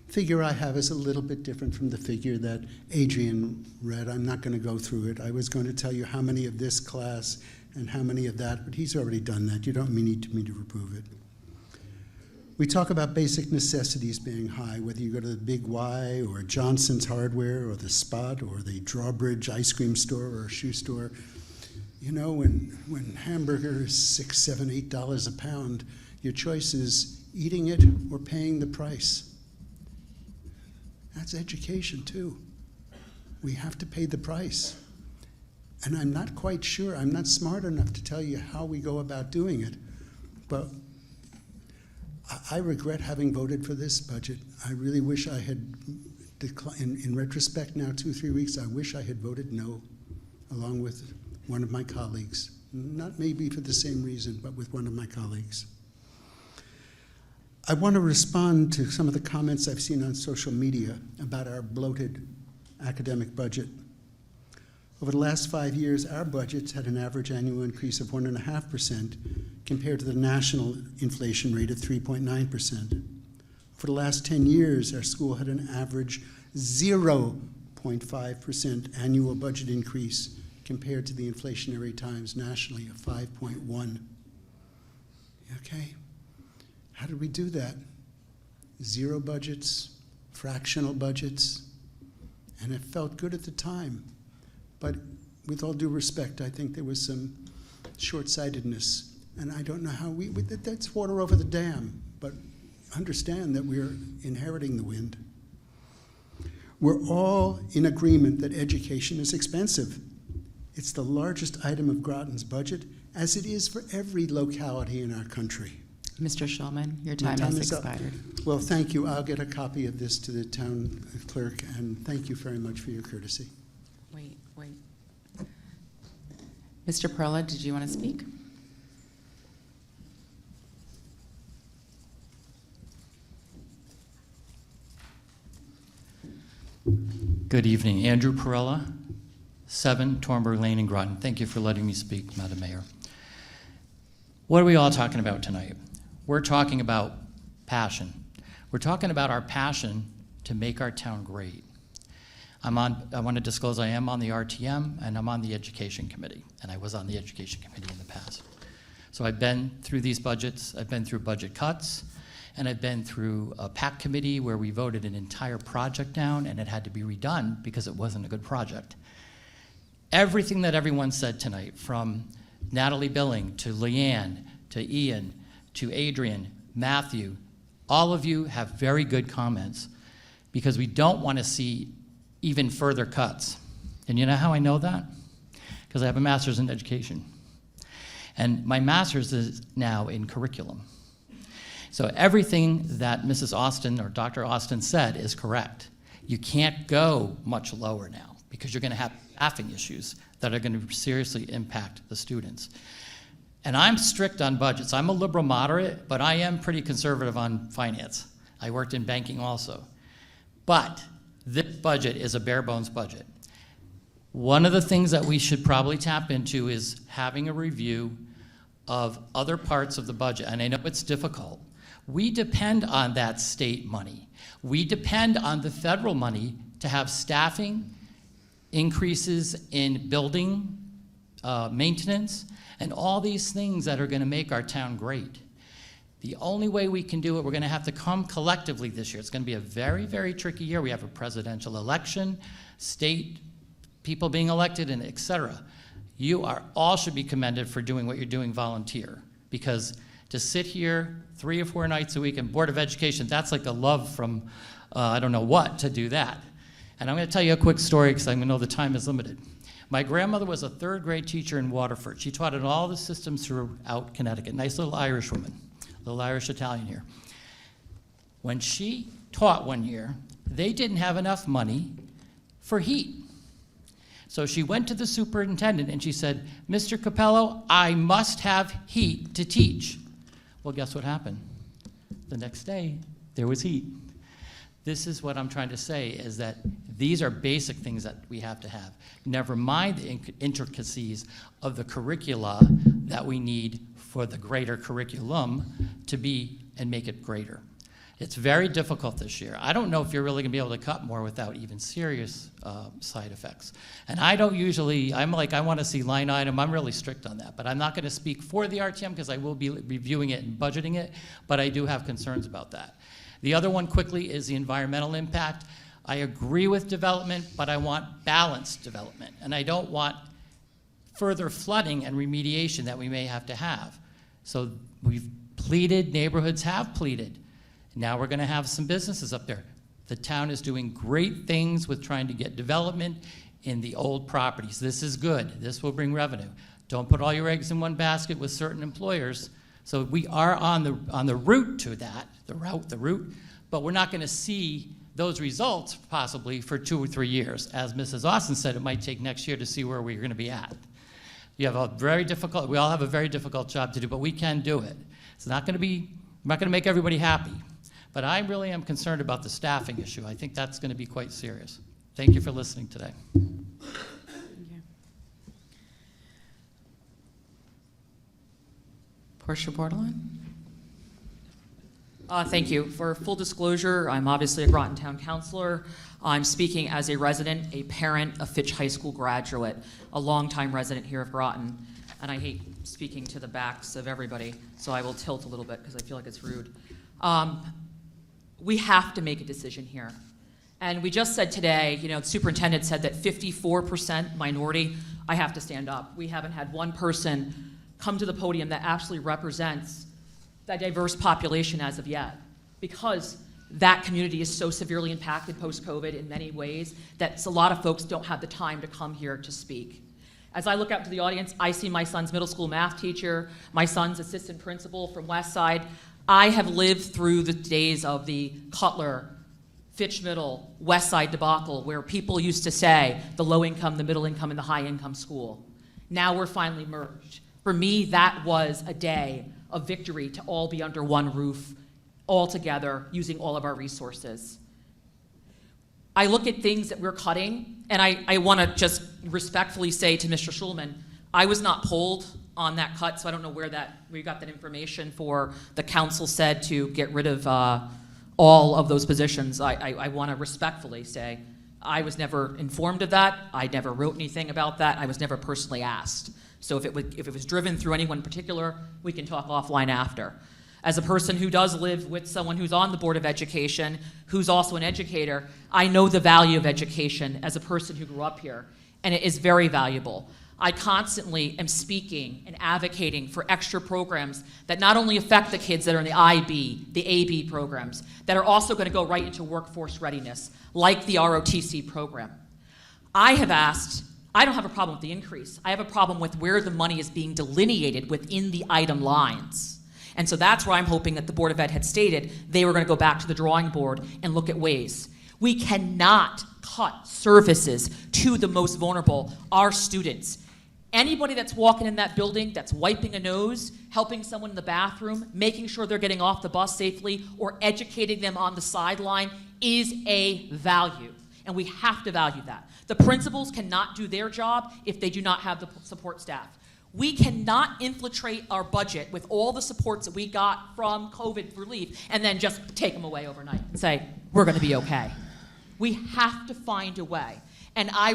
Figure I have is a little bit different from the figure that Adrian read. I'm not going to go through it. I was going to tell you how many of this class and how many of that, but he's already done that. You don't need me to reprove it. We talk about basic necessities being high, whether you go to the Big Y or Johnson's Hardware or the Spot or the Drawbridge ice cream store or a shoe store. You know, when hamburger is $6, $7, $8 a pound, your choice is eating it or paying the price. That's education too. We have to pay the price. And I'm not quite sure, I'm not smart enough to tell you how we go about doing it, but I regret having voted for this budget. I really wish I had declined. In retrospect now, 2-3 weeks, I wish I had voted no, along with one of my colleagues. Not maybe for the same reason, but with one of my colleagues. I want to respond to some of the comments I've seen on social media about our bloated academic budget. Over the last 5 years, our budget's had an average annual increase of 1.5% compared to the national inflation rate of 3.9%. For the last 10 years, our school had an average 0.5% annual budget increase compared to the inflationary times nationally of 5.1. Okay, how did we do that? Zero budgets, fractional budgets, and it felt good at the time. But with all due respect, I think there was some short-sightedness, and I don't know how that's water over the dam, but understand that we're inheriting the wind. We're all in agreement that education is expensive. It's the largest item of Groton's budget, as it is for every locality in our country. Mr. Shulman, your time has expired. Well, thank you. I'll get a copy of this to the town clerk, and thank you very much for your courtesy. Wait. Mr. Perla, did you want to speak? Good evening. Andrew Perella, 7 Tornberg Lane in Groton. Thank you for letting me speak, Madam Mayor. What are we all talking about tonight? We're talking about passion. We're talking about our passion to make our town great. I want to disclose I am on the RTM and I'm on the Education Committee, and I was on the Education Committee in the past. So I've been through these budgets, I've been through budget cuts, and I've been through a PAC committee where we voted an entire project down and it had to be redone because it wasn't a good project. Everything that everyone said tonight, from Natalie Billing to Leanne to Ian to Adrian, Matthew, all of you have very good comments because we don't want to see even further cuts. And you know how I know that? Because I have a master's in education. And my master's is now in curriculum. So everything that Mrs. Austin or Dr. Austin said is correct. You can't go much lower now because you're going to have staffing issues that are going to seriously impact the students. And I'm strict on budgets. I'm a liberal moderate, but I am pretty conservative on finance. I worked in banking also. But this budget is a bare bones budget. One of the things that we should probably tap into is having a review of other parts of the budget. And I know it's difficult. We depend on that state money. We depend on the federal money to have staffing, increases in building, maintenance, and all these things that are going to make our town great. The only way we can do it, we're going to have to come collectively this year. It's going to be a very, very tricky year. We have a presidential election, state people being elected, and et cetera. You all should be commended for doing what you're doing volunteer, because to sit here 3 or 4 nights a week in Board of Education, that's like a love from I don't know what to do that. And I'm going to tell you a quick story because I know the time is limited. My grandmother was a 3rd grade teacher in Waterford. She taught in all the systems throughout Connecticut. Nice little Irish woman. Little Irish Italian here. When she taught one year, they didn't have enough money for heat. So she went to the superintendent and she said, Mr. Capello, I must have heat to teach. Well, guess what happened? The next day, there was heat. This is what I'm trying to say, is that these are basic things that we have to have. Never mind the intricacies of the curricula that we need for the greater curriculum to be and make it greater. It's very difficult this year. I don't know if you're really going to be able to cut more without even serious side effects. And I don't usually, I'm like, I want to see line item. I'm really strict on that. But I'm not going to speak for the RTM because I will be reviewing it and budgeting it. But I do have concerns about that. The other one quickly is the environmental impact. I agree with development, but I want balanced development. And I don't want further flooding and remediation that we may have to have. So we've pleaded, neighborhoods have pleaded. Now we're going to have some businesses up there. The town is doing great things with trying to get development in the old properties. This is good. This will bring revenue. Don't put all your eggs in one basket with certain employers. So we are on the route to that, the route, but we're not going to see those results possibly for 2 or 3 years. As Mrs. Austin said, it might take next year to see where we're going to be at. We all have a very difficult job to do, but we can do it. It's not going to be, I'm not going to make everybody happy. But I really am concerned about the staffing issue. I think that's going to be quite serious. Thank you for listening today. Portia Bordelon? Thank you. For full disclosure, I'm obviously a Groton Town Councilor. I'm speaking as a resident, a parent, a Fitch High School graduate, a longtime resident here of Groton. And I hate speaking to the backs of everybody, so I will tilt a little bit because I feel like it's rude. We have to make a decision here. And we just said today, the superintendent said that 54% minority. I have to stand up. We haven't had one person come to the podium that actually represents that diverse population as of yet, because that community is so severely impacted post-COVID in many ways that a lot of folks don't have the time to come here to speak. As I look out to the audience, I see my son's middle school math teacher, my son's assistant principal from West Side. I have lived through the days of the Cutler, Fitch Middle, West Side debacle, where people used to say the low income, the middle income, and the high income school. Now we're finally merged. For me, that was a day of victory to all be under one roof, all together, using all of our resources. I look at things that we're cutting, and I want to just respectfully say to Mr. Schulman, I was not polled on that cut, so I don't know where we got that information for the council said to get rid of all of those positions. I want to respectfully say I was never informed of that. I never wrote anything about that. I was never personally asked. So if it was driven through anyone in particular, we can talk offline after. As a person who does live with someone who's on the Board of Education, who's also an educator, I know the value of education as a person who grew up here, and it is very valuable. I constantly am speaking and advocating for extra programs that not only affect the kids that are in the IB, the AB programs, that are also going to go right into workforce readiness, like the ROTC program. I have asked, I don't have a problem with the increase. I have a problem with where the money is being delineated within the item lines. And so that's where I'm hoping that the Board of Ed had stated they were going to go back to the drawing board and look at ways. We cannot cut services to the most vulnerable, our students. Anybody that's walking in that building, that's wiping a nose, helping someone in the bathroom, making sure they're getting off the bus safely, or educating them on the sideline is a value. And we have to value that. The principals cannot do their job if they do not have the support staff. We cannot infiltrate our budget with all the supports that we got from COVID relief and then just take them away overnight and say, we're going to be okay. We have to find a way. And I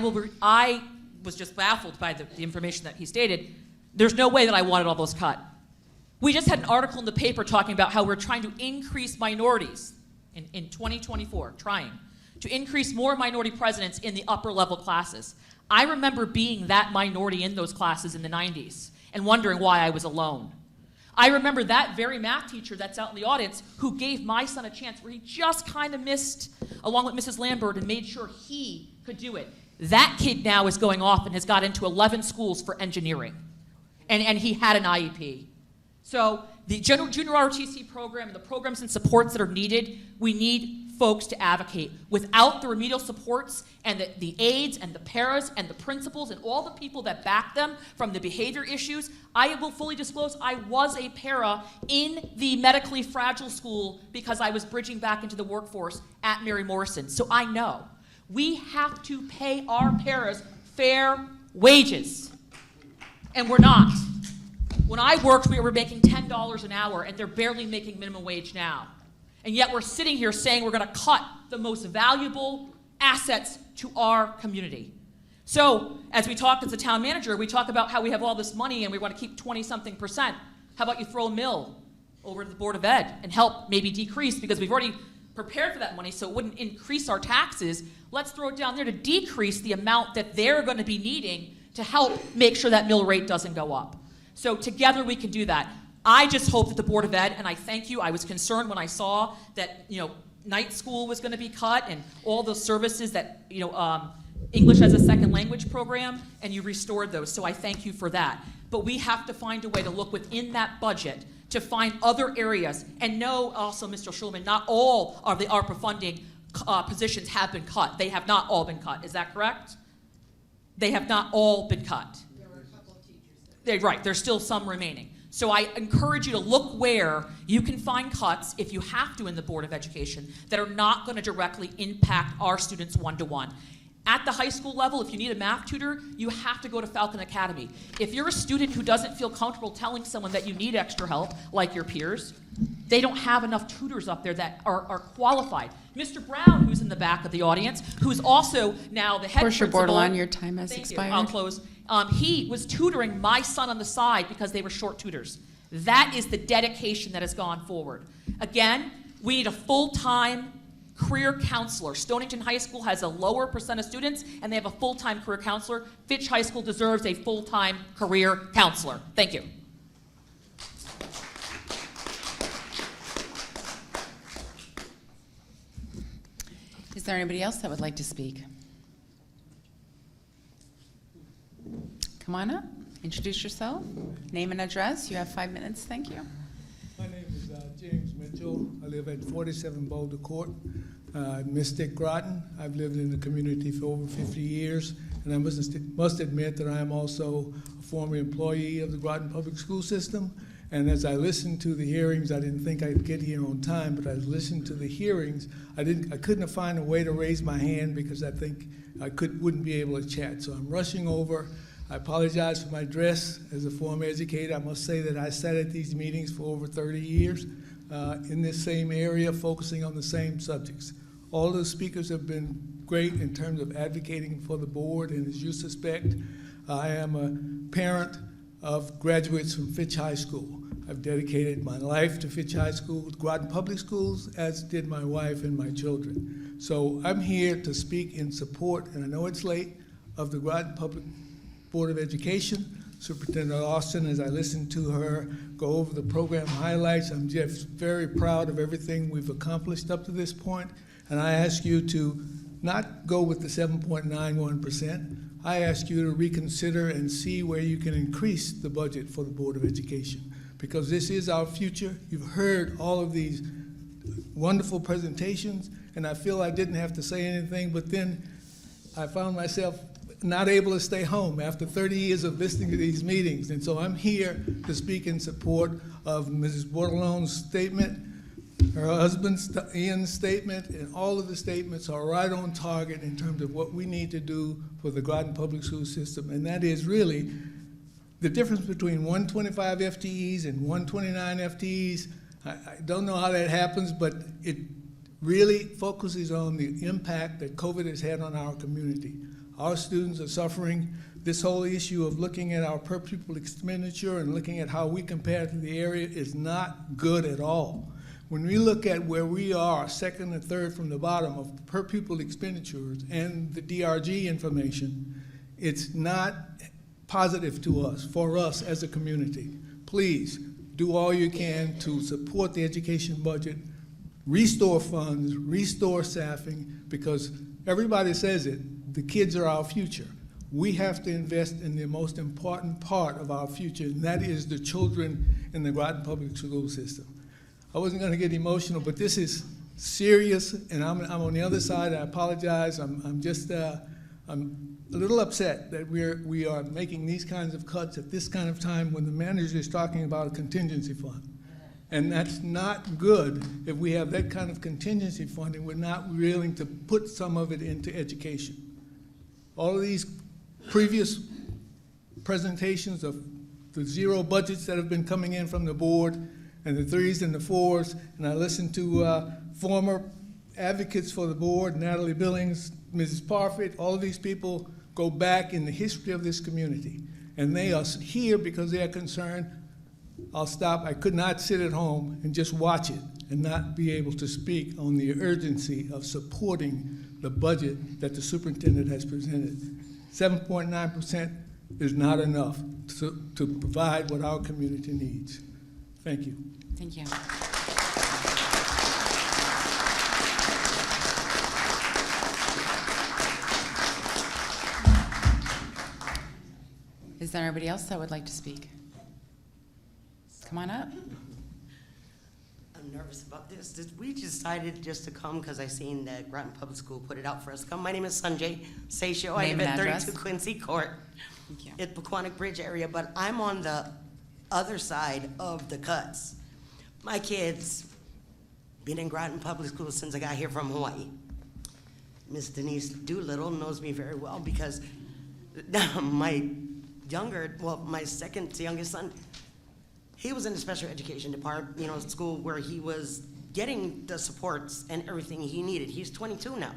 was just baffled by the information that he stated. There's no way that I wanted all those cut. We just had an article in the paper talking about how we're trying to increase minorities in 2024, trying to increase more minority presidents in the upper level classes. I remember being that minority in those classes in the 90s and wondering why I was alone. I remember that very math teacher that's out in the audience who gave my son a chance where he just kind of missed, along with Mrs. Lambert, and made sure he could do it. That kid now is going off and has got into 11 schools for engineering. And he had an IEP. So the junior ROTC program and the programs and supports that are needed, we need folks to advocate. Without the remedial supports and the aides and the paras and the principals and all the people that back them from the behavior issues, I will fully disclose I was a para in the medically fragile school because I was bridging back into the workforce at Mary Morrison. So I know. We have to pay our paras fair wages. And we're not. When I worked, we were making $10 an hour, and they're barely making minimum wage now. And yet we're sitting here saying we're going to cut the most valuable assets to our community. So as we talk as a town manager, we talk about how we have all this money and we want to keep 20-something%. How about you throw a mill over to the Board of Ed and help maybe decrease, because we've already prepared for that money so it wouldn't increase our taxes. Let's throw it down there to decrease the amount that they're going to be needing to help make sure that mill rate doesn't go up. So together we can do that. I just hope that the Board of Ed, and I thank you, I was concerned when I saw that, night school was going to be cut and all those services that, English as a second language program, and you restored those. So I thank you for that. But we have to find a way to look within that budget to find other areas. And no, also, Mr. Schulman, not all of the ARPA funding positions have been cut. They have not all been cut. Is that correct? They have not all been cut. There were a couple of teachers. Right, there's still some remaining. So I encourage you to look where you can find cuts, if you have to in the Board of Education, that are not going to directly impact our students one-to-one. At the high school level, if you need a math tutor, you have to go to Falcon Academy. If you're a student who doesn't feel comfortable telling someone that you need extra help, like your peers, they don't have enough tutors up there that are qualified. Mr. Brown, who's in the back of the audience, who's also now the head principal. Of course, you're borderline, your time has expired. I'll close. He was tutoring my son on the side because they were short tutors. That is the dedication that has gone forward. Again, we need a full-time career counselor. Stonington High School has a lower percent of students, and they have a full-time career counselor. Fitch High School deserves a full-time career counselor. Thank you. Is there anybody else that would like to speak? Come on up, introduce yourself, name and address. You have 5 minutes. Thank you. My name is James Mitchell. I live at 47 Boulder Court, Mystic, Groton. I've lived in the community for over 50 years, and I must admit that I am also a former employee of the Groton Public School System. And as I listened to the hearings, I didn't think I'd get here on time, but I listened to the hearings. I couldn't find a way to raise my hand because I think I wouldn't be able to chat. So I'm rushing over. I apologize for my dress. As a former educator, I must say that I sat at these meetings for over 30 years in this same area, focusing on the same subjects. All the speakers have been great in terms of advocating for the board, and as you suspect, I am a parent of graduates from Fitch High School. I've dedicated my life to Fitch High School, Groton Public Schools, as did my wife and my children. So I'm here to speak in support, and I know it's late, of the Groton Public Board of Education. Superintendent Austin, as I listened to her go over the program highlights, I'm just very proud of everything we've accomplished up to this point. And I ask you to not go with the 7.91%. I ask you to reconsider and see where you can increase the budget for the Board of Education, because this is our future. You've heard all of these wonderful presentations, and I feel I didn't have to say anything, but then I found myself not able to stay home after 30 years of listening to these meetings. And so I'm here to speak in support of Mrs. Bordelon's statement, her husband Ian's statement, and all of the statements are right on target in terms of what we need to do for the Groton Public School System. And that is really the difference between 125 FTEs and 129 FTEs. I don't know how that happens, but it really focuses on the impact that COVID has had on our community. Our students are suffering. This whole issue of looking at our per pupil expenditure and looking at how we compare to the area is not good at all. When we look at where we are, second and third from the bottom of per pupil expenditures and the DRG information, it's not positive to us, for us as a community. Please do all you can to support the education budget, restore funds, restore staffing, because everybody says it, the kids are our future. We have to invest in the most important part of our future, and that is the children in the Groton Public School System. I wasn't going to get emotional, but this is serious, and I'm on the other side. I apologize. I'm a little upset that we are making these kinds of cuts at this kind of time when the manager is talking about a contingency fund. And that's not good if we have that kind of contingency fund and we're not willing to put some of it into education. All of these previous presentations of the zero budgets that have been coming in from the board, and the 3s and the 4s, and I listened to former advocates for the board, Natalie Billings, Mrs. Parfit, all of these people go back in the history of this community. And they are here because they are concerned. I'll stop. I could not sit at home and just watch it and not be able to speak on the urgency of supporting the budget that the superintendent has presented. 7.9% is not enough to provide what our community needs. Thank you. Thank you. Is there anybody else that would like to speak? Come on up. I'm nervous about this. We decided just to come because I seen that Groton Public School put it out for us to come. My name is Sanjay Sesho. I Name live and at address. 32 Quincy Court at Pequannock Bridge area, but I'm on the other side of the cuts. My kids been in Groton Public School since I got here from Hawaii. Miss Denise Doolittle knows me very well because my second to youngest son, he was in the special education department, school where he was getting the supports and everything he needed. He's 22 now.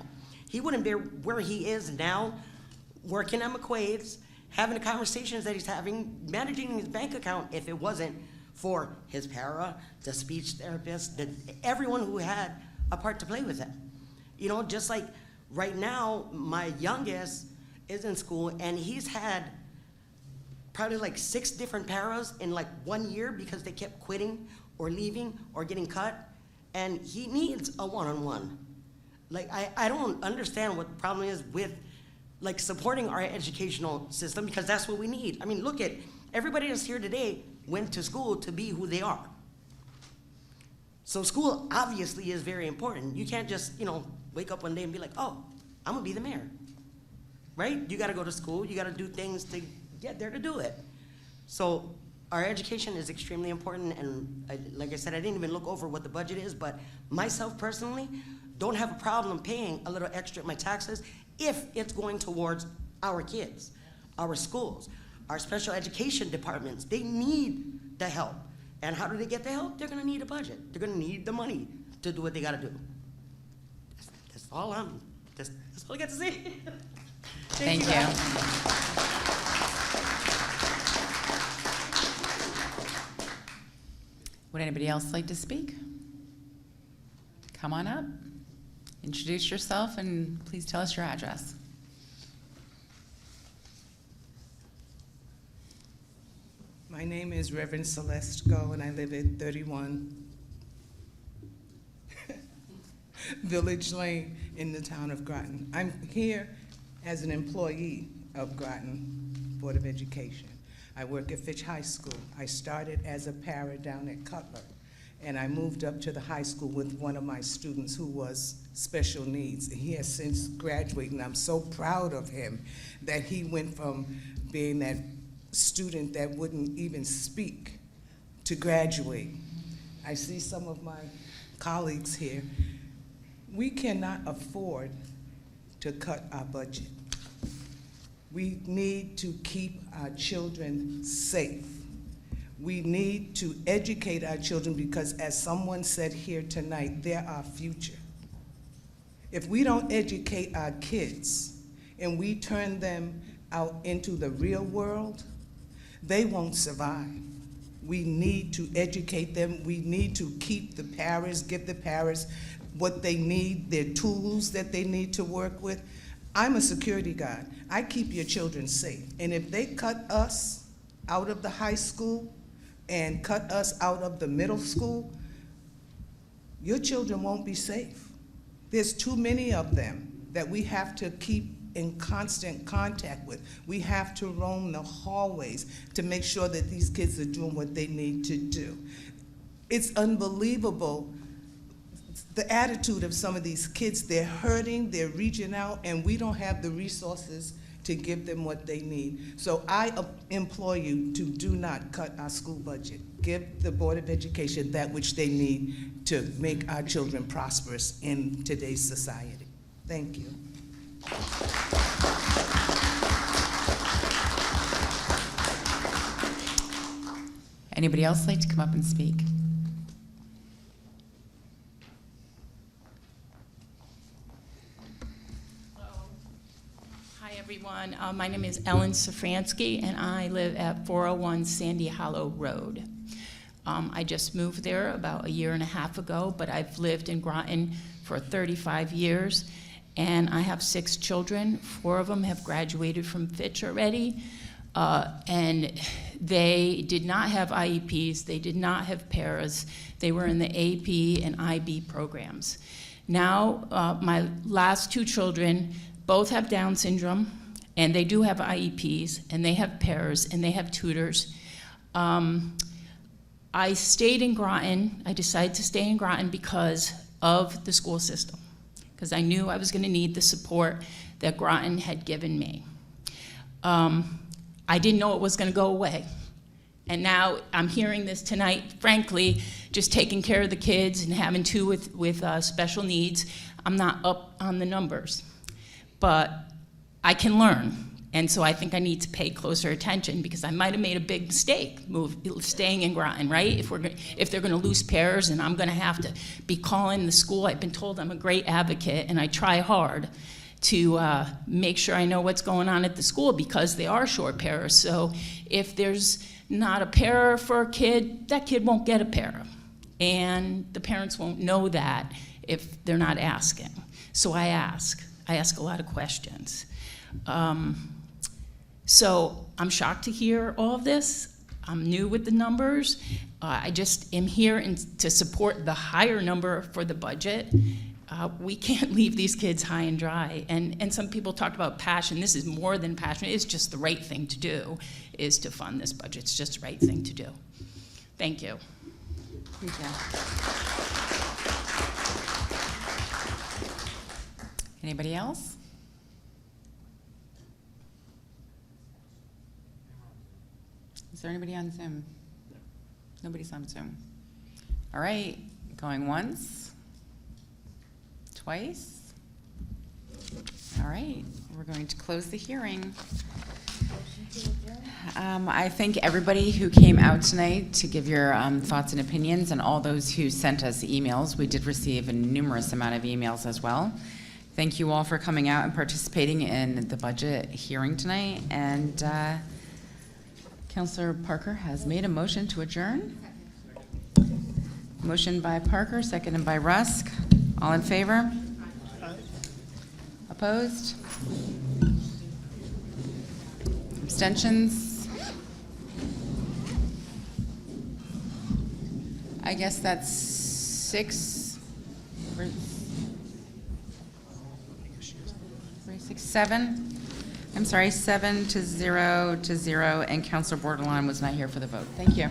He wouldn't be where he is now, working at McQuaid's, having the conversations that he's having, managing his bank account, if it wasn't for his para, the speech therapist, everyone who had a part to play with him. Just like right now, my youngest is in school and he's had probably like 6 different paras in like 1 year because they kept quitting or leaving or getting cut, and he needs a one-on-one. Like, I don't understand what the problem is with like supporting our educational system, because that's what we need. I mean, look at everybody that's here today went to school to be who they are. So school obviously is very important. You can't just, wake up one day and be like, oh, I'm gonna be the mayor, right? You gotta go to school, you gotta do things to get there to do it. So our education is extremely important, and like I said, I didn't even look over what the budget is, but myself personally don't have a problem paying a little extra at my taxes if it's going towards our kids, our schools, our special education departments. They need the help. And how do they get the help? They're gonna need a budget. They're gonna need the money to do what they gotta do. That's all that's all I got to say. Thank you. Would anybody else like to speak? Come on up. Introduce yourself and please tell us your address. My name is Reverend Celeste Go, and I live at 31 Village Lane in the town of Groton. I'm here as an employee of Groton Board of Education. I work at Fitch High School. I started as a para down at Cutler, and I moved up to the high school with one of my students who was special needs. He has since graduated, and I'm so proud of him that he went from being that student that wouldn't even speak to graduate. I see some of my colleagues here. We cannot afford to cut our budget. We need to keep our children safe. We need to educate our children because, as someone said here tonight, they're our future. If we don't educate our kids and we turn them out into the real world, they won't survive. We need to educate them. We need to keep the paras, give the paras what they need, their tools that they need to work with. I'm a security guard. I keep your children safe. And if they cut us out of the high school and cut us out of the middle school, your children won't be safe. There's too many of them that we have to keep in constant contact with. We have to roam the hallways to make sure that these kids are doing what they need to do. It's unbelievable, the attitude of some of these kids. They're hurting, they're reaching out, and we don't have the resources to give them what they need. So I implore you to do not cut our school budget. Give the Board of Education that which they need to make our children prosperous in today's society. Thank you. Anybody else like to come up and speak? everyone. My name is Ellen Safransky, and I live at 401 Sandy Hollow Road. I just moved there about a year and a half ago, but I've lived in Groton for 35 years, and I have 6 children. 4 of them have graduated from Fitch already, and they did not have IEPs, they did not have paras, they were in the AP and IB programs. Now, my last 2 children both have Down syndrome, and they do have IEPs, and they have paras, and they have tutors. I stayed in Groton. I decided to stay in Groton because of the school system, because I knew I was going to need the support that Groton had given me. I didn't know it was going to go away. And now I'm hearing this tonight, frankly, just taking care of the kids and having 2 with special needs. I'm not up on the numbers, but I can learn. And so I think I need to pay closer attention, because I might have made a big mistake staying in Groton, right? If they're going to lose pairs and I'm going to have to be calling the school. I've been told I'm a great advocate, and I try hard to make sure I know what's going on at the school, because they are short pairs. So if there's not a para for a kid, that kid won't get a para. And the parents won't know that if they're not asking. So I ask a lot of questions. So I'm shocked to hear all of this. I'm new with the numbers. I just am here to support the higher number for the budget. We can't leave these kids high and dry. And some people talked about passion. This is more than passion. It's just the right thing to do, is to fund this budget. It's just the right thing to do. Thank you. Thank you. Anybody else? Is there anybody on Zoom? Nobody's on Zoom. All right, going once, twice. All right, we're going to close the hearing. I thank everybody who came out tonight to give your thoughts and opinions, and all those who sent us emails. We did receive a numerous amount of emails as well. Thank you all for coming out and participating in the budget hearing tonight. And Councilor Parker has made a motion to adjourn. Motion by Parker, seconded by Rusk. All in favor? Opposed? Abstentions? I guess that's 6, 7. I'm sorry, 7-0, and Councilor Bordelon was not here for the vote. Thank you.